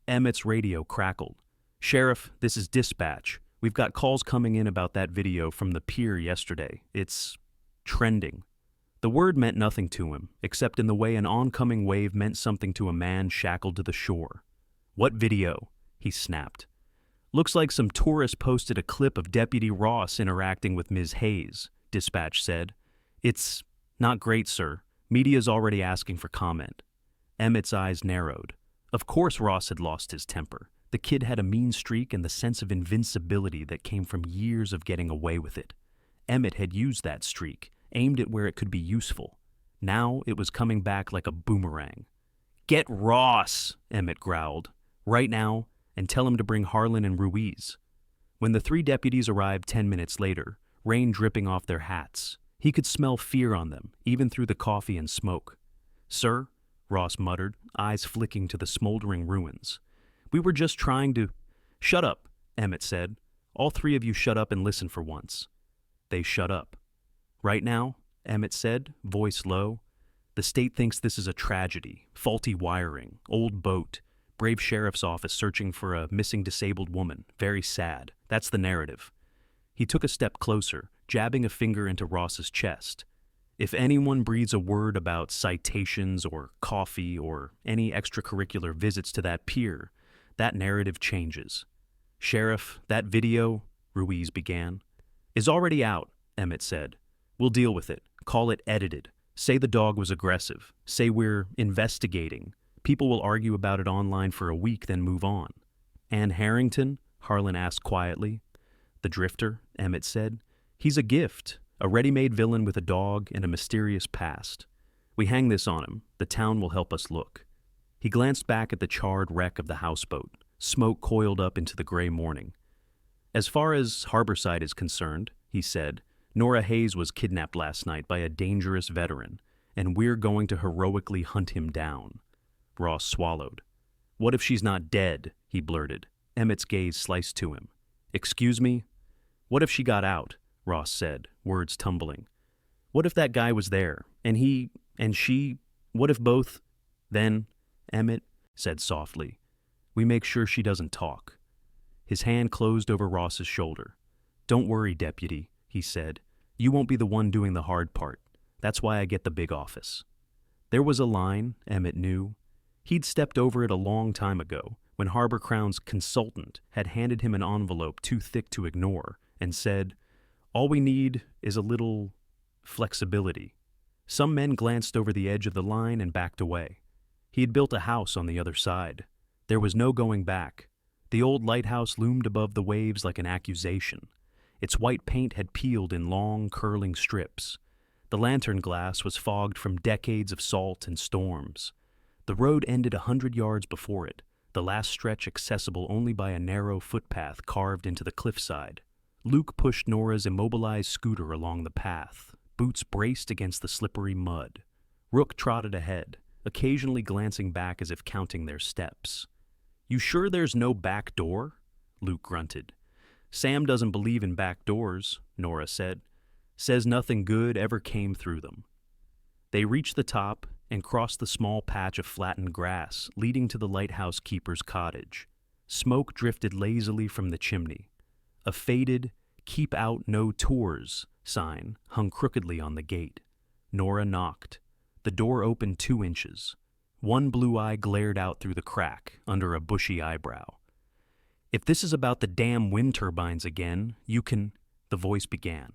Emmett's radio crackled. Sheriff, this is dispatch. We've got calls coming in about that video from the pier yesterday. It's trending. The word meant nothing to him, except in the way an oncoming wave meant something to a man shackled to the shore. What video? He snapped. Looks like some tourist posted a clip of Deputy Ross interacting with Ms. Hayes, dispatch said. It's not great, sir. Media's already asking for comment. Emmett's eyes narrowed. Of course Ross had lost his temper. The kid had a mean streak and the sense of invincibility that came from years of getting away with it. Emmett had used that streak, aimed it where it could be useful. Now it was coming back like a boomerang. Get Ross, Emmett growled. Right now, and tell him to bring Harlan and Ruiz. When the 3 deputies arrived 10 minutes later, rain dripping off their hats, he could smell fear on them, even through the coffee and smoke. Sir, Ross muttered, eyes flicking to the smoldering ruins. We were just trying to... Shut up, Emmett said. All 3 of you shut up and listen for once. They shut up. Right now, Emmett said, voice low, the state thinks this is a tragedy, faulty wiring, old boat, brave sheriff's office searching for a missing disabled woman, very sad. That's the narrative. He took a step closer, jabbing a finger into Ross's chest. If anyone breathes a word about citations or coffee or any extracurricular visits to that pier, that narrative changes. Sheriff, that video, Ruiz began, is already out, Emmett said. We'll deal with it. Call it edited. Say the dog was aggressive. Say we're investigating. People will argue about it online for a week, then move on. And Harrington? Harlan asked quietly. The drifter, Emmett said. He's a gift, a ready-made villain with a dog and a mysterious past. We hang this on him. The town will help us look. He glanced back at the charred wreck of the houseboat. Smoke coiled up into the gray morning. As far as Harborside is concerned, he said, Nora Hayes was kidnapped last night by a dangerous veteran, and we're going to heroically hunt him down. Ross swallowed. What if she's not dead? He blurted. Emmett's gaze sliced to him. Excuse me? What if she got out? Ross said, words tumbling. What if that guy was there, and he, and she, what if both? Then, Emmett said softly, we make sure she doesn't talk. His hand closed over Ross's shoulder. Don't worry, deputy, he said. You won't be the one doing the hard part. That's why I get the big office. There was a line, Emmett knew. He'd stepped over it a long time ago, when Harbor Crown's consultant had handed him an envelope too thick to ignore and said, all we need is a little flexibility. Some men glanced over the edge of the line and backed away. He had built a house on the other side. There was no going back. The old lighthouse loomed above the waves like an accusation. Its white paint had peeled in long, curling strips. The lantern glass was fogged from decades of salt and storms. The road ended 100 yards before it, the last stretch accessible only by a narrow footpath carved into the cliffside. Luke pushed Nora's immobilized scooter along the path, boots braced against the slippery mud. Rook trotted ahead, occasionally glancing back as if counting their steps. You sure there's no back door? Luke grunted. Sam doesn't believe in back doors, Nora said. Says nothing good ever came through them. They reached the top and crossed the small patch of flattened grass leading to the lighthouse keeper's cottage. Smoke drifted lazily from the chimney. A faded, "Keep out no tours" sign hung crookedly on the gate. Nora knocked. The door opened 2 inches. One blue eye glared out through the crack under a bushy eyebrow. "If this is about the damn wind turbines again, you can—" the voice began.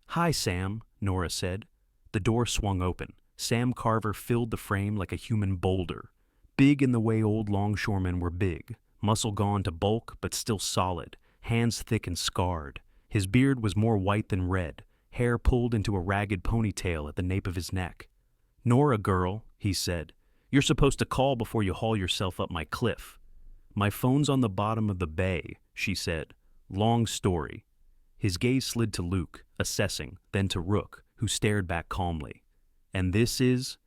"Hi, Sam," Nora said. The door swung open. Sam Carver filled the frame like a human boulder. Big in the way old longshoremen were big, muscle gone to bulk but still solid, hands thick and scarred. His beard was more white than red, hair pulled into a ragged ponytail at the nape of his neck. "Nora, girl," he said, "you're supposed to call before you haul yourself up my cliff." "My phone's on the bottom of the bay," she said. "Long story." His gaze slid to Luke, assessing, then to Rook, who stared back calmly. "And this is—"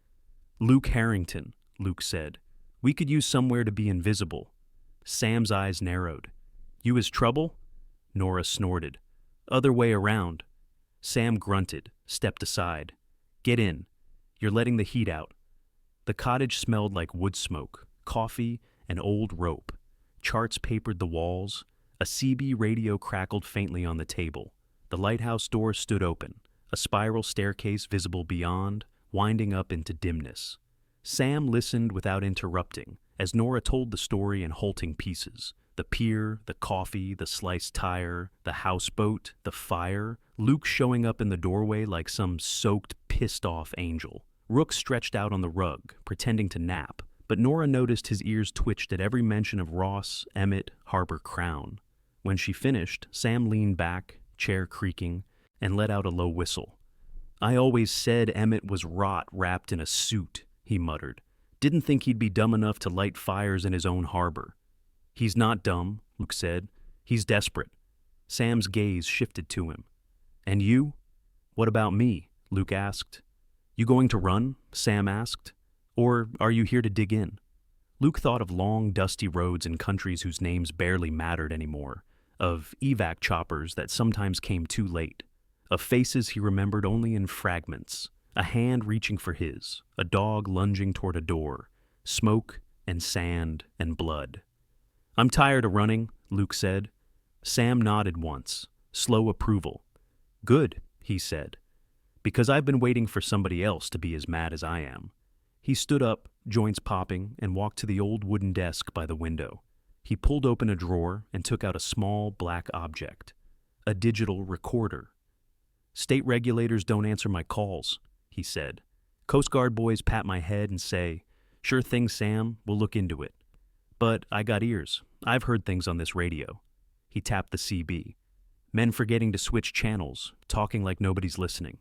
"Luke Harrington," Luke said. "We could use somewhere to be invisible." Sam's eyes narrowed. "You is trouble?" Nora snorted. "Other way around." Sam grunted, stepped aside. "Get in. You're letting the heat out." The cottage smelled like wood smoke, coffee, and old rope. Charts papered the walls. A CB radio crackled faintly on the table. The lighthouse door stood open, a spiral staircase visible beyond, winding up into dimness. Sam listened without interrupting, as Nora told the story in halting pieces. The pier, the coffee, the sliced tire, the houseboat, the fire, Luke showing up in the doorway like some soaked, pissed-off angel. Rook stretched out on the rug, pretending to nap, but Nora noticed his ears twitched at every mention of Ross, Emmett, Harbor Crown. When she finished, Sam leaned back, chair creaking, and let out a low whistle. "I always said Emmett was rot wrapped in a suit," he muttered. "Didn't think he'd be dumb enough to light fires in his own harbor." "He's not dumb," Luke said. "He's desperate." Sam's gaze shifted to him. "And you?" "What about me?" Luke asked. "You going to run?" Sam asked. "Or are you here to dig in?" Luke thought of long, dusty roads in countries whose names barely mattered anymore, of evac choppers that sometimes came too late, of faces he remembered only in fragments, a hand reaching for his, a dog lunging toward a door, smoke and sand and blood. "I'm tired of running," Luke said. Sam nodded once, slow approval. "Good," he said, "because I've been waiting for somebody else to be as mad as I am." He stood up, joints popping, and walked to the old wooden desk by the window. He pulled open a drawer and took out a small black object, a digital recorder. "State regulators don't answer my calls," he said. "Coast Guard boys pat my head and say, 'Sure thing, Sam, we'll look into it.' But I got ears. I've heard things on this radio." He tapped the CB. "Men forgetting to switch channels, talking like nobody's listening."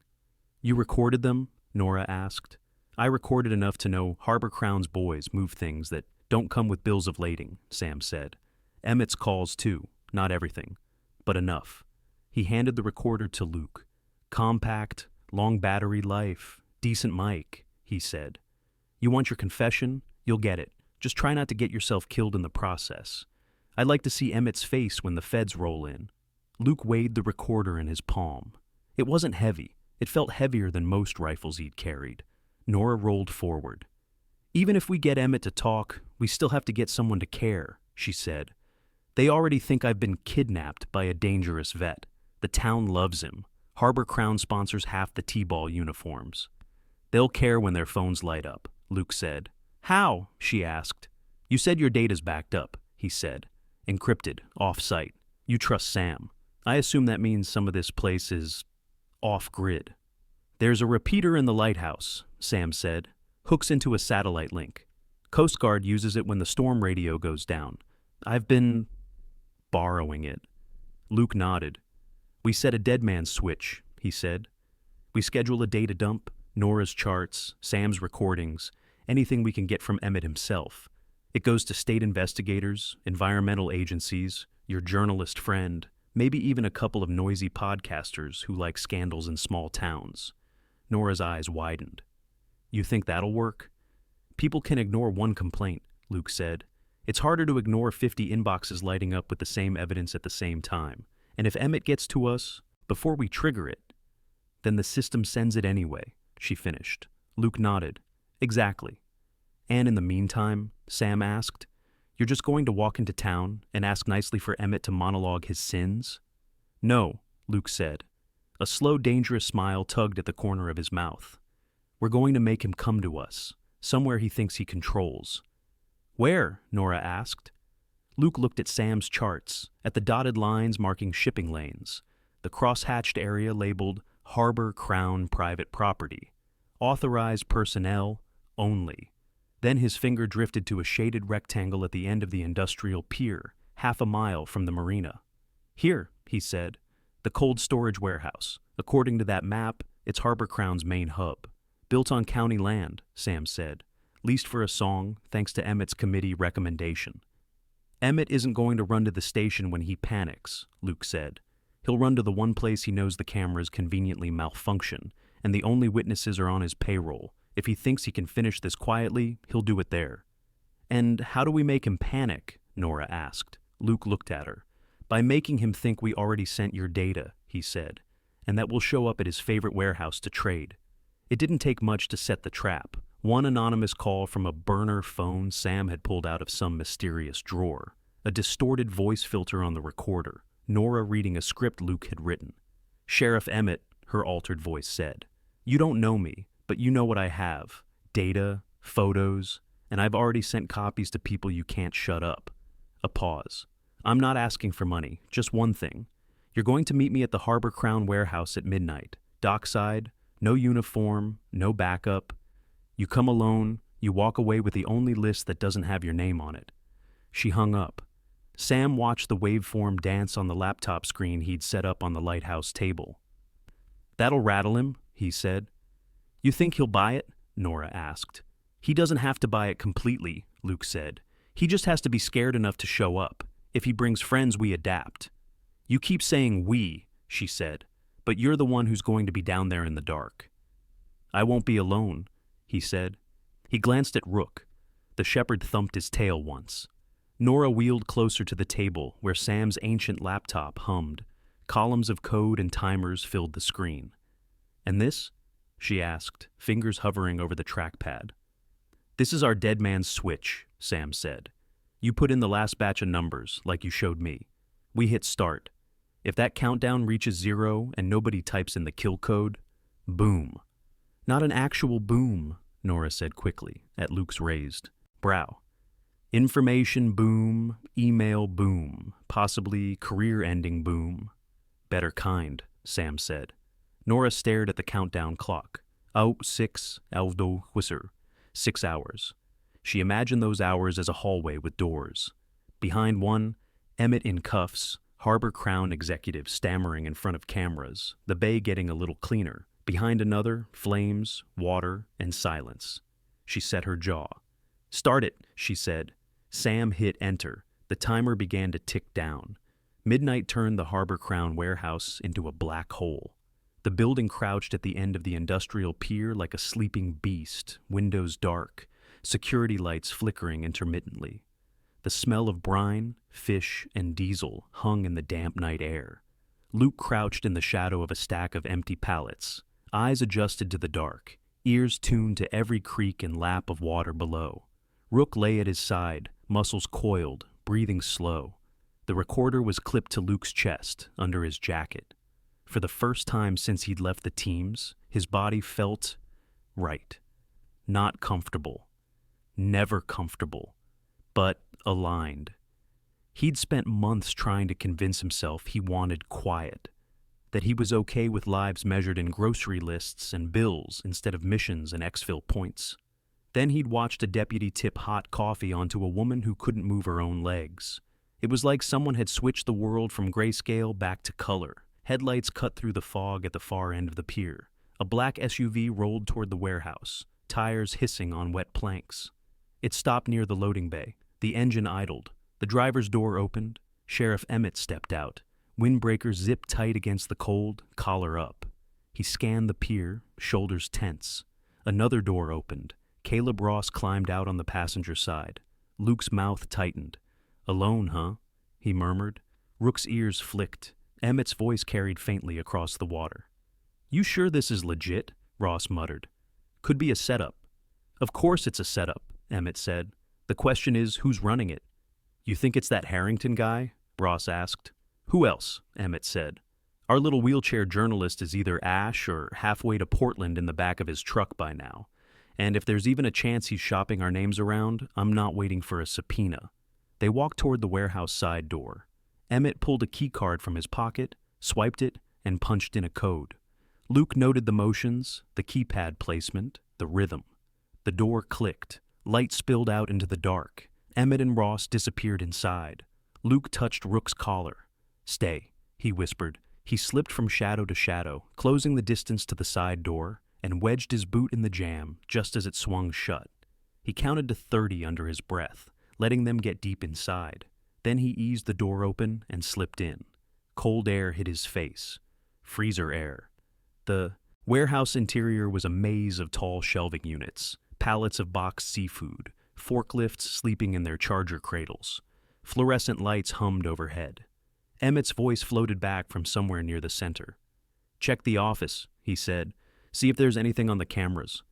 "You recorded them?" Nora asked. "I recorded enough to know Harbor Crown's boys move things that don't come with bills of lading," Sam said. "Emmett's calls too, not everything, but enough." He handed the recorder to Luke. "Compact, long battery life, decent mic," he said. "You want your confession? You'll get it. Just try not to get yourself killed in the process. I'd like to see Emmett's face when the feds roll in." Luke weighed the recorder in his palm. It wasn't heavy. It felt heavier than most rifles he'd carried. Nora rolled forward. "Even if we get Emmett to talk, we still have to get someone to care," she said. "They already think I've been kidnapped by a dangerous vet. The town loves him. Harbor Crown sponsors half the T-ball uniforms." "They'll care when their phones light up," Luke said. "How?" she asked. "You said your data's backed up," he said. "Encrypted, off-site. You trust Sam. I assume that means some of this place is off-grid." "There's a repeater in the lighthouse," Sam said. "Hooks into a satellite link. Coast Guard uses it when the storm radio goes down. I've been borrowing it." Luke nodded. "We set a dead man's switch," he said. "We schedule a data dump, Nora's charts, Sam's recordings, anything we can get from Emmett himself. It goes to state investigators, environmental agencies, your journalist friend, maybe even a couple of noisy podcasters who like scandals in small towns." Nora's eyes widened. "You think that'll work?" "People can ignore one complaint," Luke said. "It's harder to ignore 50 inboxes lighting up with the same evidence at the same time. And if Emmett gets to us, before we trigger it..." Then the system sends it anyway, she finished. Luke nodded. Exactly. And in the meantime, Sam asked, you're just going to walk into town and ask nicely for Emmett to monologue his sins? No, Luke said. A slow, dangerous smile tugged at the corner of his mouth. We're going to make him come to us, somewhere he thinks he controls. Where? Nora asked. Luke looked at Sam's charts, at the dotted lines marking shipping lanes, the cross-hatched area labeled Harbor Crown Private Property, authorized personnel only. Then his finger drifted to a shaded rectangle at the end of the industrial pier, half a mile from the marina. Here, he said, the cold storage warehouse. According to that map, it's Harbor Crown's main hub. Built on county land, Sam said. Leased for a song, thanks to Emmett's committee recommendation. Emmett isn't going to run to the station when he panics, Luke said. He'll run to the one place he knows the cameras conveniently malfunction, and the only witnesses are on his payroll. If he thinks he can finish this quietly, he'll do it there. And how do we make him panic? Nora asked. Luke looked at her. By making him think we already sent your data, he said, and that we'll show up at his favorite warehouse to trade. It didn't take much to set the trap. One anonymous call from a burner phone Sam had pulled out of some mysterious drawer. A distorted voice filter on the recorder. Nora reading a script Luke had written. Sheriff Emmett, her altered voice said. You don't know me, but you know what I have. Data, photos, and I've already sent copies to people you can't shut up. A pause. I'm not asking for money, just one thing. You're going to meet me at the Harbor Crown warehouse at midnight. Dockside, no uniform, no backup. You come alone, you walk away with the only list that doesn't have your name on it. She hung up. Sam watched the waveform dance on the laptop screen he'd set up on the lighthouse table. That'll rattle him, he said. You think he'll buy it? Nora asked. He doesn't have to buy it completely, Luke said. He just has to be scared enough to show up. If he brings friends, we adapt. You keep saying we, she said, but you're the one who's going to be down there in the dark. I won't be alone, he said. He glanced at Rook. The shepherd thumped his tail once. Nora wheeled closer to the table where Sam's ancient laptop hummed. Columns of code and timers filled the screen. And this? She asked, fingers hovering over the trackpad. This is our dead man's switch, Sam said. You put in the last batch of numbers, like you showed me. We hit start. If that countdown reaches 0 and nobody types in the kill code, boom. Not an actual boom, Nora said quickly, at Luke's raised brow. Information boom, email boom, possibly career-ending boom. Better kind, Sam said. Nora stared at the countdown clock. 6 whisser. 6 hours. She imagined those hours as a hallway with doors. Behind one, Emmett in cuffs, Harbor Crown executive stammering in front of cameras, the bay getting a little cleaner. Behind another, flames, water, and silence. She set her jaw. Start it, she said. Sam hit enter. The timer began to tick down. Midnight turned the Harbor Crown warehouse into a black hole. The building crouched at the end of the industrial pier like a sleeping beast, windows dark, security lights flickering intermittently. The smell of brine, fish, and diesel hung in the damp night air. Luke crouched in the shadow of a stack of empty pallets, eyes adjusted to the dark, ears tuned to every creak and lap of water below. Rook lay at his side, muscles coiled, breathing slow. The recorder was clipped to Luke's chest, under his jacket. For the first time since he'd left the teams, his body felt right. Not comfortable. Never comfortable. But aligned. He'd spent months trying to convince himself he wanted quiet, that he was okay with lives measured in grocery lists and bills instead of missions and exfil points. Then he'd watched a deputy tip hot coffee onto a woman who couldn't move her own legs. It was like someone had switched the world from grayscale back to color. Headlights cut through the fog at the far end of the pier. A black SUV rolled toward the warehouse, tires hissing on wet planks. It stopped near the loading bay. The engine idled. The driver's door opened. Sheriff Emmett stepped out. Windbreaker zipped tight against the cold, collar up. He scanned the pier, shoulders tense. Another door opened. Caleb Ross climbed out on the passenger side. Luke's mouth tightened. Alone, huh? He murmured. Rook's ears flicked. Emmett's voice carried faintly across the water. "You sure this is legit?" Ross muttered. "Could be a setup." "Of course it's a setup," Emmett said. "The question is, who's running it?" "You think it's that Harrington guy?" Ross asked. "Who else?" Emmett said. "Our little wheelchair journalist is either Ash or halfway to Portland in the back of his truck by now. And if there's even a chance he's shopping our names around, I'm not waiting for a subpoena." They walked toward the warehouse side door. Emmett pulled a key card from his pocket, swiped it, and punched in a code. Luke noted the motions, the keypad placement, the rhythm. The door clicked. Light spilled out into the dark. Emmett and Ross disappeared inside. Luke touched Rook's collar. "Stay," he whispered. He slipped from shadow to shadow, closing the distance to the side door, and wedged his boot in the jamb just as it swung shut. He counted to 30 under his breath, letting them get deep inside. Then he eased the door open and slipped in. Cold air hit his face. Freezer air. The warehouse interior was a maze of tall shelving units, pallets of boxed seafood, forklifts sleeping in their charger cradles. Fluorescent lights hummed overhead. Emmett's voice floated back from somewhere near the center. "Check the office," he said. "See if there's anything on the cameras."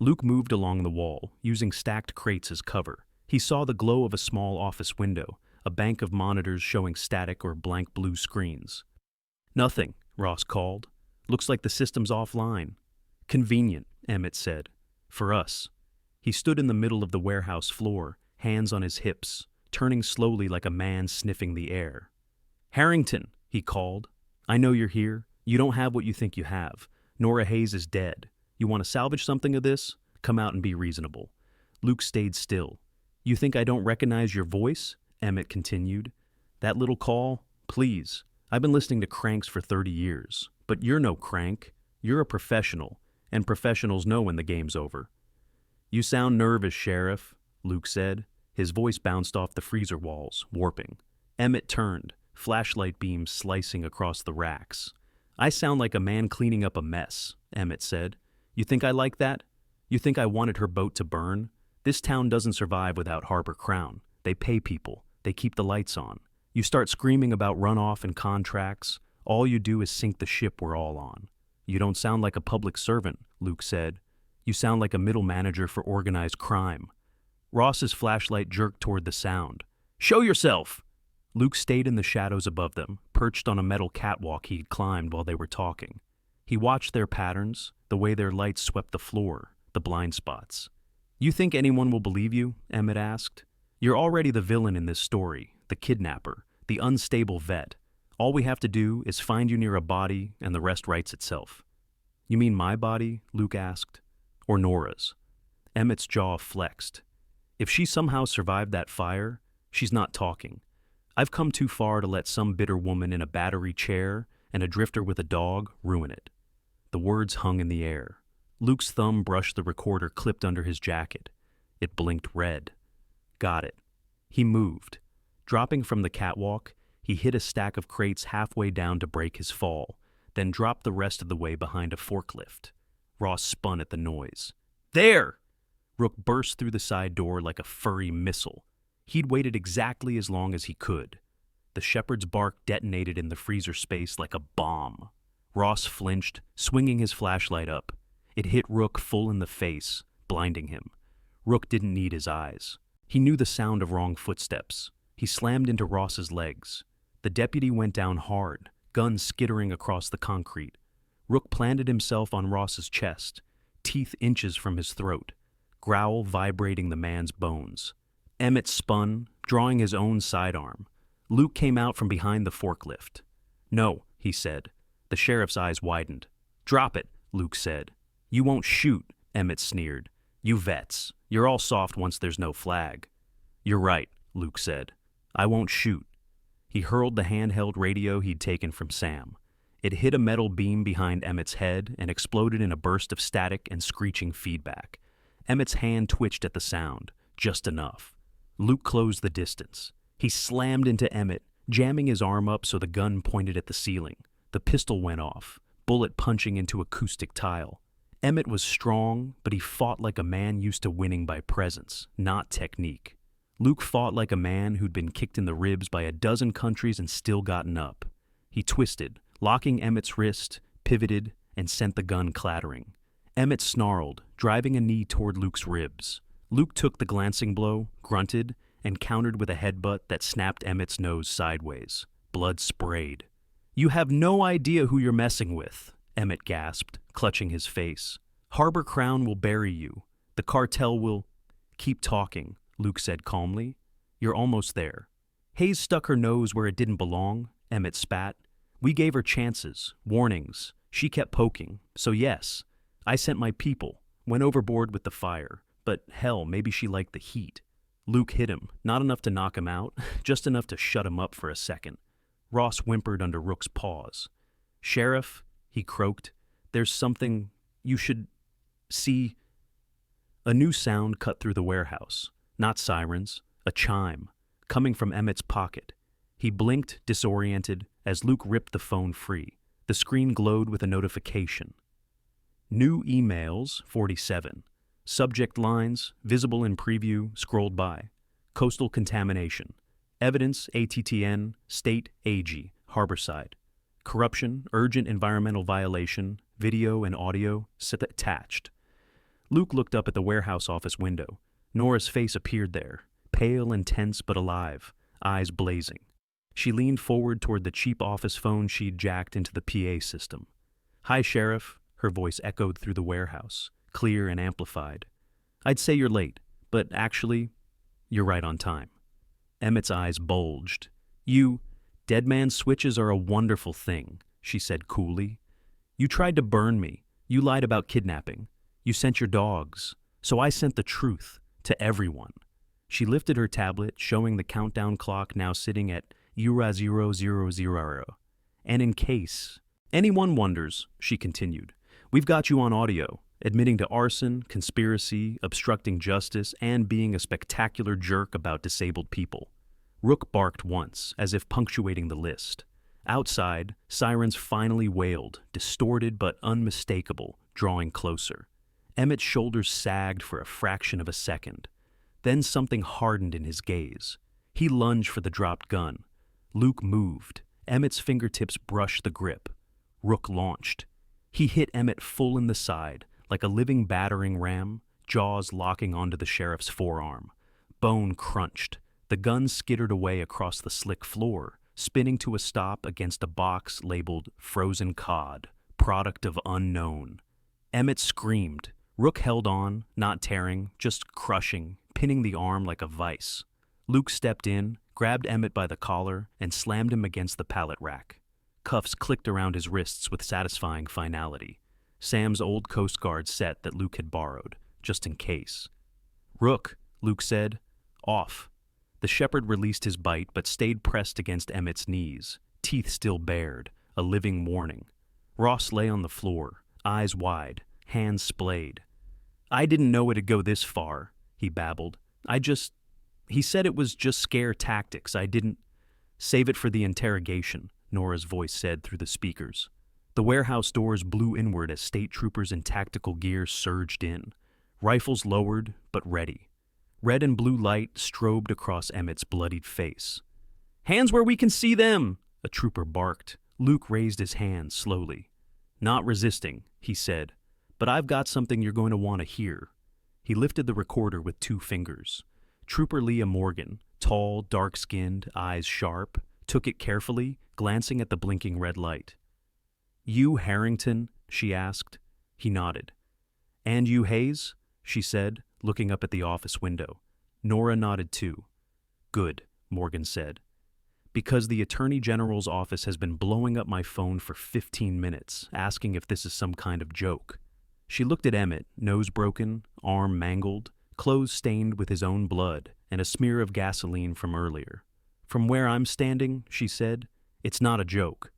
Luke moved along the wall, using stacked crates as cover. He saw the glow of a small office window, a bank of monitors showing static or blank blue screens. "Nothing," Ross called. "Looks like the system's offline." "Convenient," Emmett said. "For us." He stood in the middle of the warehouse floor, hands on his hips, turning slowly like a man sniffing the air. "Harrington," he called. "I know you're here. You don't have what you think you have. Nora Hayes is dead. You want to salvage something of this? Come out and be reasonable." Luke stayed still. "You think I don't recognize your voice?" Emmett continued. "That little call? Please. I've been listening to cranks for 30 years. But you're no crank. You're a professional, and professionals know when the game's over." "You sound nervous, Sheriff," Luke said. His voice bounced off the freezer walls, warping. Emmett turned, flashlight beams slicing across the racks. "I sound like a man cleaning up a mess," Emmett said. "You think I like that? You think I wanted her boat to burn? This town doesn't survive without Harbor Crown. They pay people. They keep the lights on. You start screaming about runoff and contracts, all you do is sink the ship we're all on." "You don't sound like a public servant," Luke said. "You sound like a middle manager for organized crime." Ross's flashlight jerked toward the sound. "Show yourself!" Luke stayed in the shadows above them, perched on a metal catwalk he'd climbed while they were talking. He watched their patterns, the way their lights swept the floor, the blind spots. "You think anyone will believe you?" Emmett asked. "You're already the villain in this story, the kidnapper, the unstable vet. All we have to do is find you near a body, and the rest writes itself." "You mean my body?" Luke asked. "Or Nora's?" Emmett's jaw flexed. "If she somehow survived that fire, she's not talking. I've come too far to let some bitter woman in a battery chair and a drifter with a dog ruin it." The words hung in the air. Luke's thumb brushed the recorder clipped under his jacket. It blinked red. "Got it." He moved. Dropping from the catwalk, he hit a stack of crates halfway down to break his fall, then dropped the rest of the way behind a forklift. Ross spun at the noise. "There!" Rook burst through the side door like a furry missile. He'd waited exactly as long as he could. The shepherd's bark detonated in the freezer space like a bomb. Ross flinched, swinging his flashlight up. It hit Rook full in the face, blinding him. Rook didn't need his eyes. He knew the sound of wrong footsteps. He slammed into Ross's legs. The deputy went down hard, gun skittering across the concrete. Rook planted himself on Ross's chest, teeth inches from his throat, growl vibrating the man's bones. Emmett spun, drawing his own sidearm. Luke came out from behind the forklift. "No," he said. The sheriff's eyes widened. "Drop it," Luke said. "You won't shoot," Emmett sneered. "You vets. You're all soft once there's no flag." "You're right," Luke said. "I won't shoot." He hurled the handheld radio he'd taken from Sam. It hit a metal beam behind Emmett's head and exploded in a burst of static and screeching feedback. Emmett's hand twitched at the sound, just enough. Luke closed the distance. He slammed into Emmett, jamming his arm up so the gun pointed at the ceiling. The pistol went off, bullet punching into acoustic tile. Emmett was strong, but he fought like a man used to winning by presence, not technique. Luke fought like a man who'd been kicked in the ribs by a dozen countries and still gotten up. He twisted, locking Emmett's wrist, pivoted, and sent the gun clattering. Emmett snarled, driving a knee toward Luke's ribs. Luke took the glancing blow, grunted, and countered with a headbutt that snapped Emmett's nose sideways. Blood sprayed. "You have no idea who you're messing with," Emmett gasped, clutching his face. "Harbor Crown will bury you. The cartel will—" "Keep talking," Luke said calmly. "You're almost there." Hayes stuck her nose where it didn't belong, Emmett spat. "We gave her chances, warnings. She kept poking. So yes, I sent my people, went overboard with the fire. But hell, maybe she liked the heat." Luke hit him, not enough to knock him out, just enough to shut him up for a second. Ross whimpered under Rook's paws. "Sheriff," he croaked, "there's something you should see." A new sound cut through the warehouse. Not sirens, a chime, coming from Emmett's pocket. He blinked, disoriented, as Luke ripped the phone free. The screen glowed with a notification. New emails, 47. Subject lines, visible in preview, scrolled by. Coastal contamination. Evidence, ATTN, State, AG, Harborside. Corruption, urgent environmental violation, video and audio, attached. Luke looked up at the warehouse office window. Nora's face appeared there, pale and tense but alive, eyes blazing. She leaned forward toward the cheap office phone she'd jacked into the PA system. "Hi, Sheriff," her voice echoed through the warehouse, clear and amplified. "I'd say you're late, but actually, you're right on time." Emmett's eyes bulged. "Dead man switches are a wonderful thing," she said coolly. "You tried to burn me. You lied about kidnapping. You sent your dogs. So I sent the truth to everyone." She lifted her tablet, showing the countdown clock now sitting at Eura 0000. "And in case anyone wonders," she continued, "we've got you on audio, admitting to arson, conspiracy, obstructing justice, and being a spectacular jerk about disabled people." Rook barked once, as if punctuating the list. Outside, sirens finally wailed, distorted but unmistakable, drawing closer. Emmett's shoulders sagged for a fraction of a second. Then something hardened in his gaze. He lunged for the dropped gun. Luke moved. Emmett's fingertips brushed the grip. Rook launched. He hit Emmett full in the side, like a living battering ram, jaws locking onto the sheriff's forearm. Bone crunched. The gun skittered away across the slick floor, spinning to a stop against a box labeled "Frozen Cod, Product of Unknown." Emmett screamed. Rook held on, not tearing, just crushing, pinning the arm like a vice. Luke stepped in, grabbed Emmett by the collar, and slammed him against the pallet rack. Cuffs clicked around his wrists with satisfying finality. Sam's old Coast Guard set that Luke had borrowed, just in case. "Rook," Luke said. "Off." The shepherd released his bite but stayed pressed against Emmett's knees, teeth still bared, a living warning. Ross lay on the floor, eyes wide, hands splayed. "I didn't know it'd go this far," he babbled. He said it was just scare tactics. I didn't—" "Save it for the interrogation," Nora's voice said through the speakers. The warehouse doors blew inward as state troopers in tactical gear surged in. Rifles lowered, but ready. Red and blue light strobed across Emmett's bloodied face. "Hands where we can see them!" a trooper barked. Luke raised his hand slowly. "Not resisting," he said, "but I've got something you're going to want to hear." He lifted the recorder with 2 fingers. Trooper Leah Morgan, tall, dark-skinned, eyes sharp, took it carefully, glancing at the blinking red light. "You Harrington?" she asked. He nodded. "And you Hayes?" she said, looking up at the office window. Nora nodded too. "Good," Morgan said. "Because the Attorney General's office has been blowing up my phone for 15 minutes, asking if this is some kind of joke." She looked at Emmett, nose broken, arm mangled, clothes stained with his own blood, and a smear of gasoline from earlier. "From where I'm standing," she said, "it's not a joke."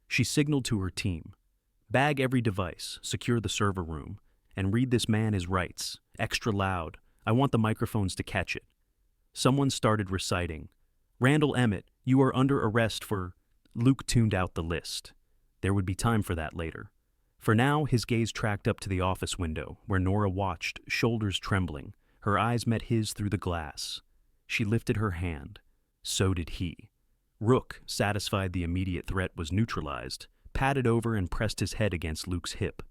She signaled to her team. "Bag every device, secure the server room, and read this man his rights, extra loud. I want the microphones to catch it." Someone started reciting. "Randall Emmett, you are under arrest for—" Luke tuned out the list. There would be time for that later. For now, his gaze tracked up to the office window, where Nora watched, shoulders trembling. Her eyes met his through the glass. She lifted her hand. So did he. Rook, satisfied the immediate threat was neutralized, patted over and pressed his head against Luke's hip.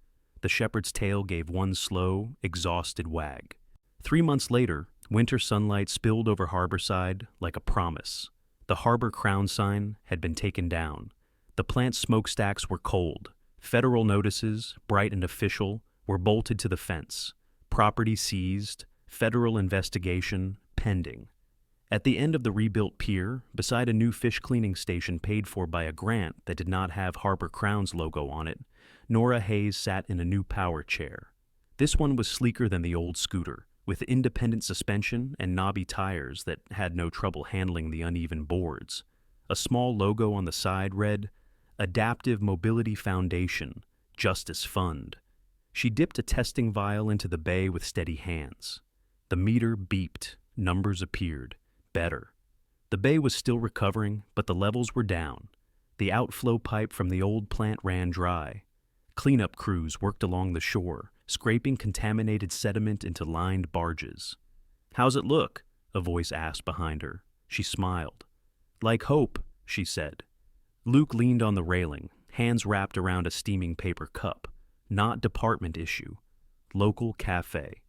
The shepherd's tail gave one slow, exhausted wag. 3 months later, winter sunlight spilled over Harborside like a promise. The harbor crown sign had been taken down. The plant smokestacks were cold. Federal notices, bright and official, were bolted to the fence. Property seized, federal investigation pending. At the end of the rebuilt pier, beside a new fish cleaning station paid for by a grant that did not have Harbor Crown's logo on it, Nora Hayes sat in a new power chair. This one was sleeker than the old scooter, with independent suspension and knobby tires that had no trouble handling the uneven boards. A small logo on the side read, Adaptive Mobility Foundation, Justice Fund. She dipped a testing vial into the bay with steady hands. The meter beeped, numbers appeared. Better. The bay was still recovering, but the levels were down. The outflow pipe from the old plant ran dry. Cleanup crews worked along the shore, scraping contaminated sediment into lined barges. "How's it look?" a voice asked behind her. She smiled. "Like hope," she said. Luke leaned on the railing, hands wrapped around a steaming paper cup. Not department issue. Local cafe.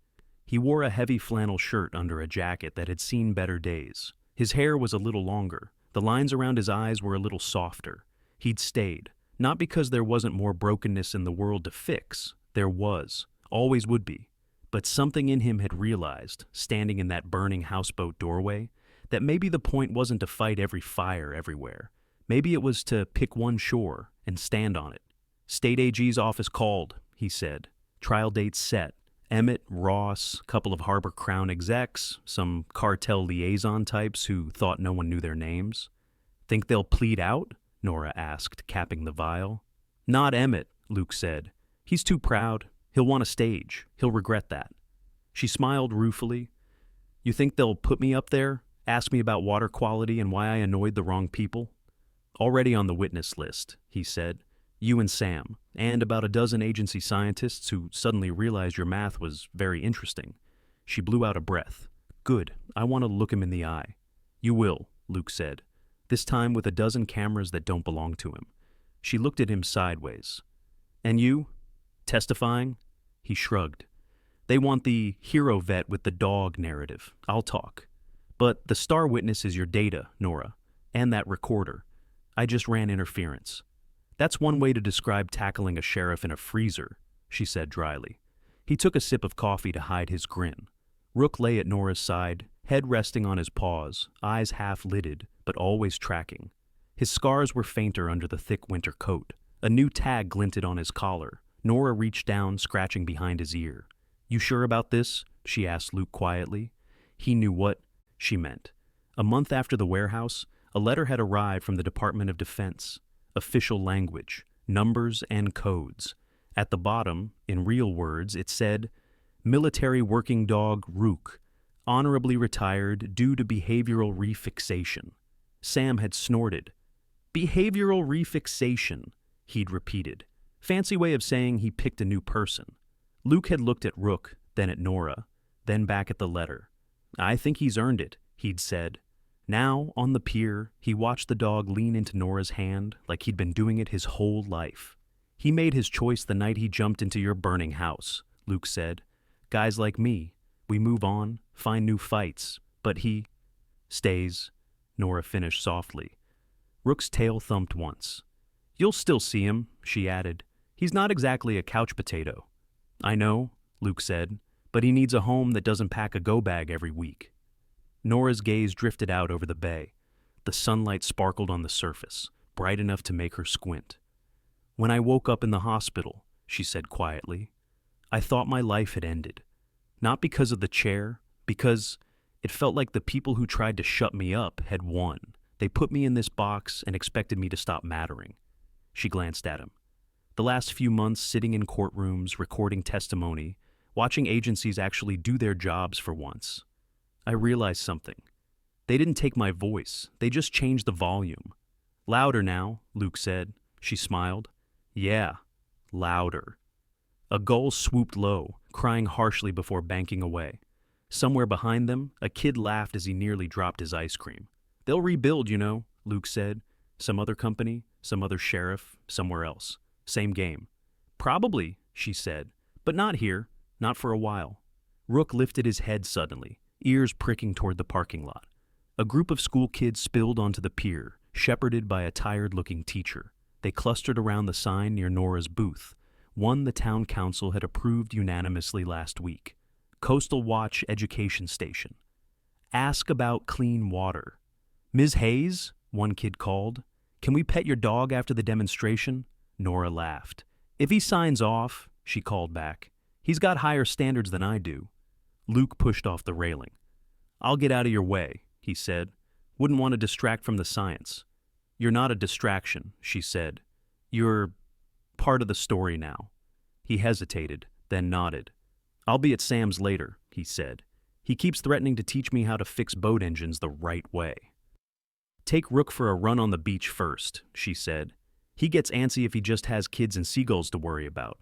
He wore a heavy flannel shirt under a jacket that had seen better days. His hair was a little longer. The lines around his eyes were a little softer. He'd stayed, not because there wasn't more brokenness in the world to fix. There was. Always would be. But something in him had realized, standing in that burning houseboat doorway, that maybe the point wasn't to fight every fire everywhere. Maybe it was to pick one shore and stand on it. "State AG's office called," he said. "Trial dates set. Emmett, Ross, couple of Harbor Crown execs, some cartel liaison types who thought no one knew their names." "Think they'll plead out?" Nora asked, capping the vial. "Not Emmett," Luke said. "He's too proud. He'll want a stage. He'll regret that." She smiled ruefully. "You think they'll put me up there? Ask me about water quality and why I annoyed the wrong people?" "Already on the witness list," he said. "You and Sam, and about a dozen agency scientists who suddenly realized your math was very interesting." She blew out a breath. "Good. I want to look him in the eye." "You will," Luke said, this time with a dozen cameras that don't belong to him. She looked at him sideways. "And you? Testifying?" He shrugged. "They want the hero vet with the dog narrative. I'll talk. But the star witness is your data, Nora, and that recorder. I just ran interference." "That's one way to describe tackling a sheriff in a freezer," she said dryly. He took a sip of coffee to hide his grin. Rook lay at Nora's side, head resting on his paws, eyes half-lidded, but always tracking. His scars were fainter under the thick winter coat. A new tag glinted on his collar. Nora reached down, scratching behind his ear. "You sure about this?" she asked Luke quietly. He knew what she meant. A month after the warehouse, a letter had arrived from the Department of Defense. Official language, numbers and codes. At the bottom, in real words, it said, "Military working dog Rook, honorably retired due to behavioral refixation." Sam had snorted. "Behavioral refixation," he'd repeated. Fancy way of saying he picked a new person. Luke had looked at Rook, then at Nora, then back at the letter. "I think he's earned it," he'd said. Now, on the pier, he watched the dog lean into Nora's hand like he'd been doing it his whole life. "He made his choice the night he jumped into your burning house," Luke said. "Guys like me, we move on, find new fights, but he stays," Nora finished softly. Rook's tail thumped once. "You'll still see him," she added. "He's not exactly a couch potato." "I know," Luke said, "but he needs a home that doesn't pack a go-bag every week." Nora's gaze drifted out over the bay. The sunlight sparkled on the surface, bright enough to make her squint. "When I woke up in the hospital," she said quietly, "I thought my life had ended. Not because of the chair, because it felt like the people who tried to shut me up had won. They put me in this box and expected me to stop mattering." She glanced at him. "The last few months sitting in courtrooms, recording testimony, watching agencies actually do their jobs for once. I realized something. They didn't take my voice, they just changed the volume." "Louder now," Luke said. She smiled. "Yeah, louder." A gull swooped low, crying harshly before banking away. Somewhere behind them, a kid laughed as he nearly dropped his ice cream. "They'll rebuild, you know," Luke said. "Some other company. Some other sheriff, somewhere else. Same game. Probably, she said, but not here, not for a while. Rook lifted his head suddenly, ears pricking toward the parking lot. A group of school kids spilled onto the pier, shepherded by a tired-looking teacher. They clustered around the sign near Nora's booth, one the town council had approved unanimously last week. Coastal Watch Education Station. Ask about clean water. Ms. Hayes, one kid called. Can we pet your dog after the demonstration? Nora laughed. If he signs off, she called back. He's got higher standards than I do. Luke pushed off the railing. I'll get out of your way, he said. Wouldn't want to distract from the science. You're not a distraction, she said. You're part of the story now. He hesitated, then nodded. I'll be at Sam's later, he said. He keeps threatening to teach me how to fix boat engines the right way. Take Rook for a run on the beach first, she said. He gets antsy if he just has kids and seagulls to worry about.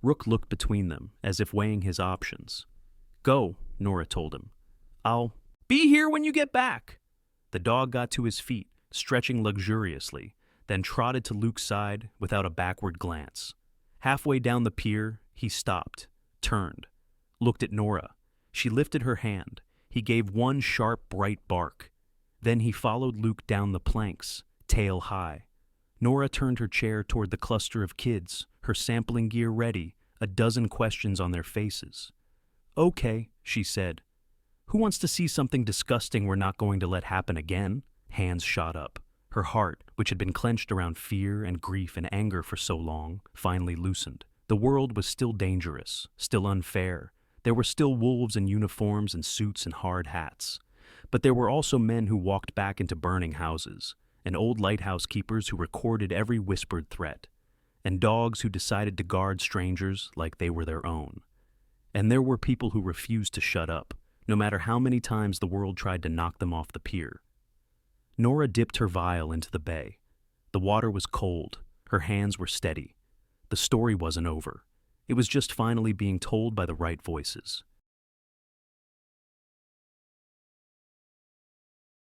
Rook looked between them, as if weighing his options. Go, Nora told him. I'll be here when you get back. The dog got to his feet, stretching luxuriously, then trotted to Luke's side without a backward glance. Halfway down the pier, he stopped, turned, looked at Nora. She lifted her hand. He gave one sharp, bright bark. Then he followed Luke down the planks, tail high. Nora turned her chair toward the cluster of kids, her sampling gear ready, a dozen questions on their faces. Okay, she said. Who wants to see something disgusting we're not going to let happen again? Hands shot up. Her heart, which had been clenched around fear and grief and anger for so long, finally loosened. The world was still dangerous, still unfair. There were still wolves in uniforms and suits and hard hats. But there were also men who walked back into burning houses, and old lighthouse keepers who recorded every whispered threat, and dogs who decided to guard strangers like they were their own. And there were people who refused to shut up, no matter how many times the world tried to knock them off the pier. Nora dipped her vial into the bay. The water was cold. Her hands were steady. The story wasn't over. It was just finally being told by the right voices.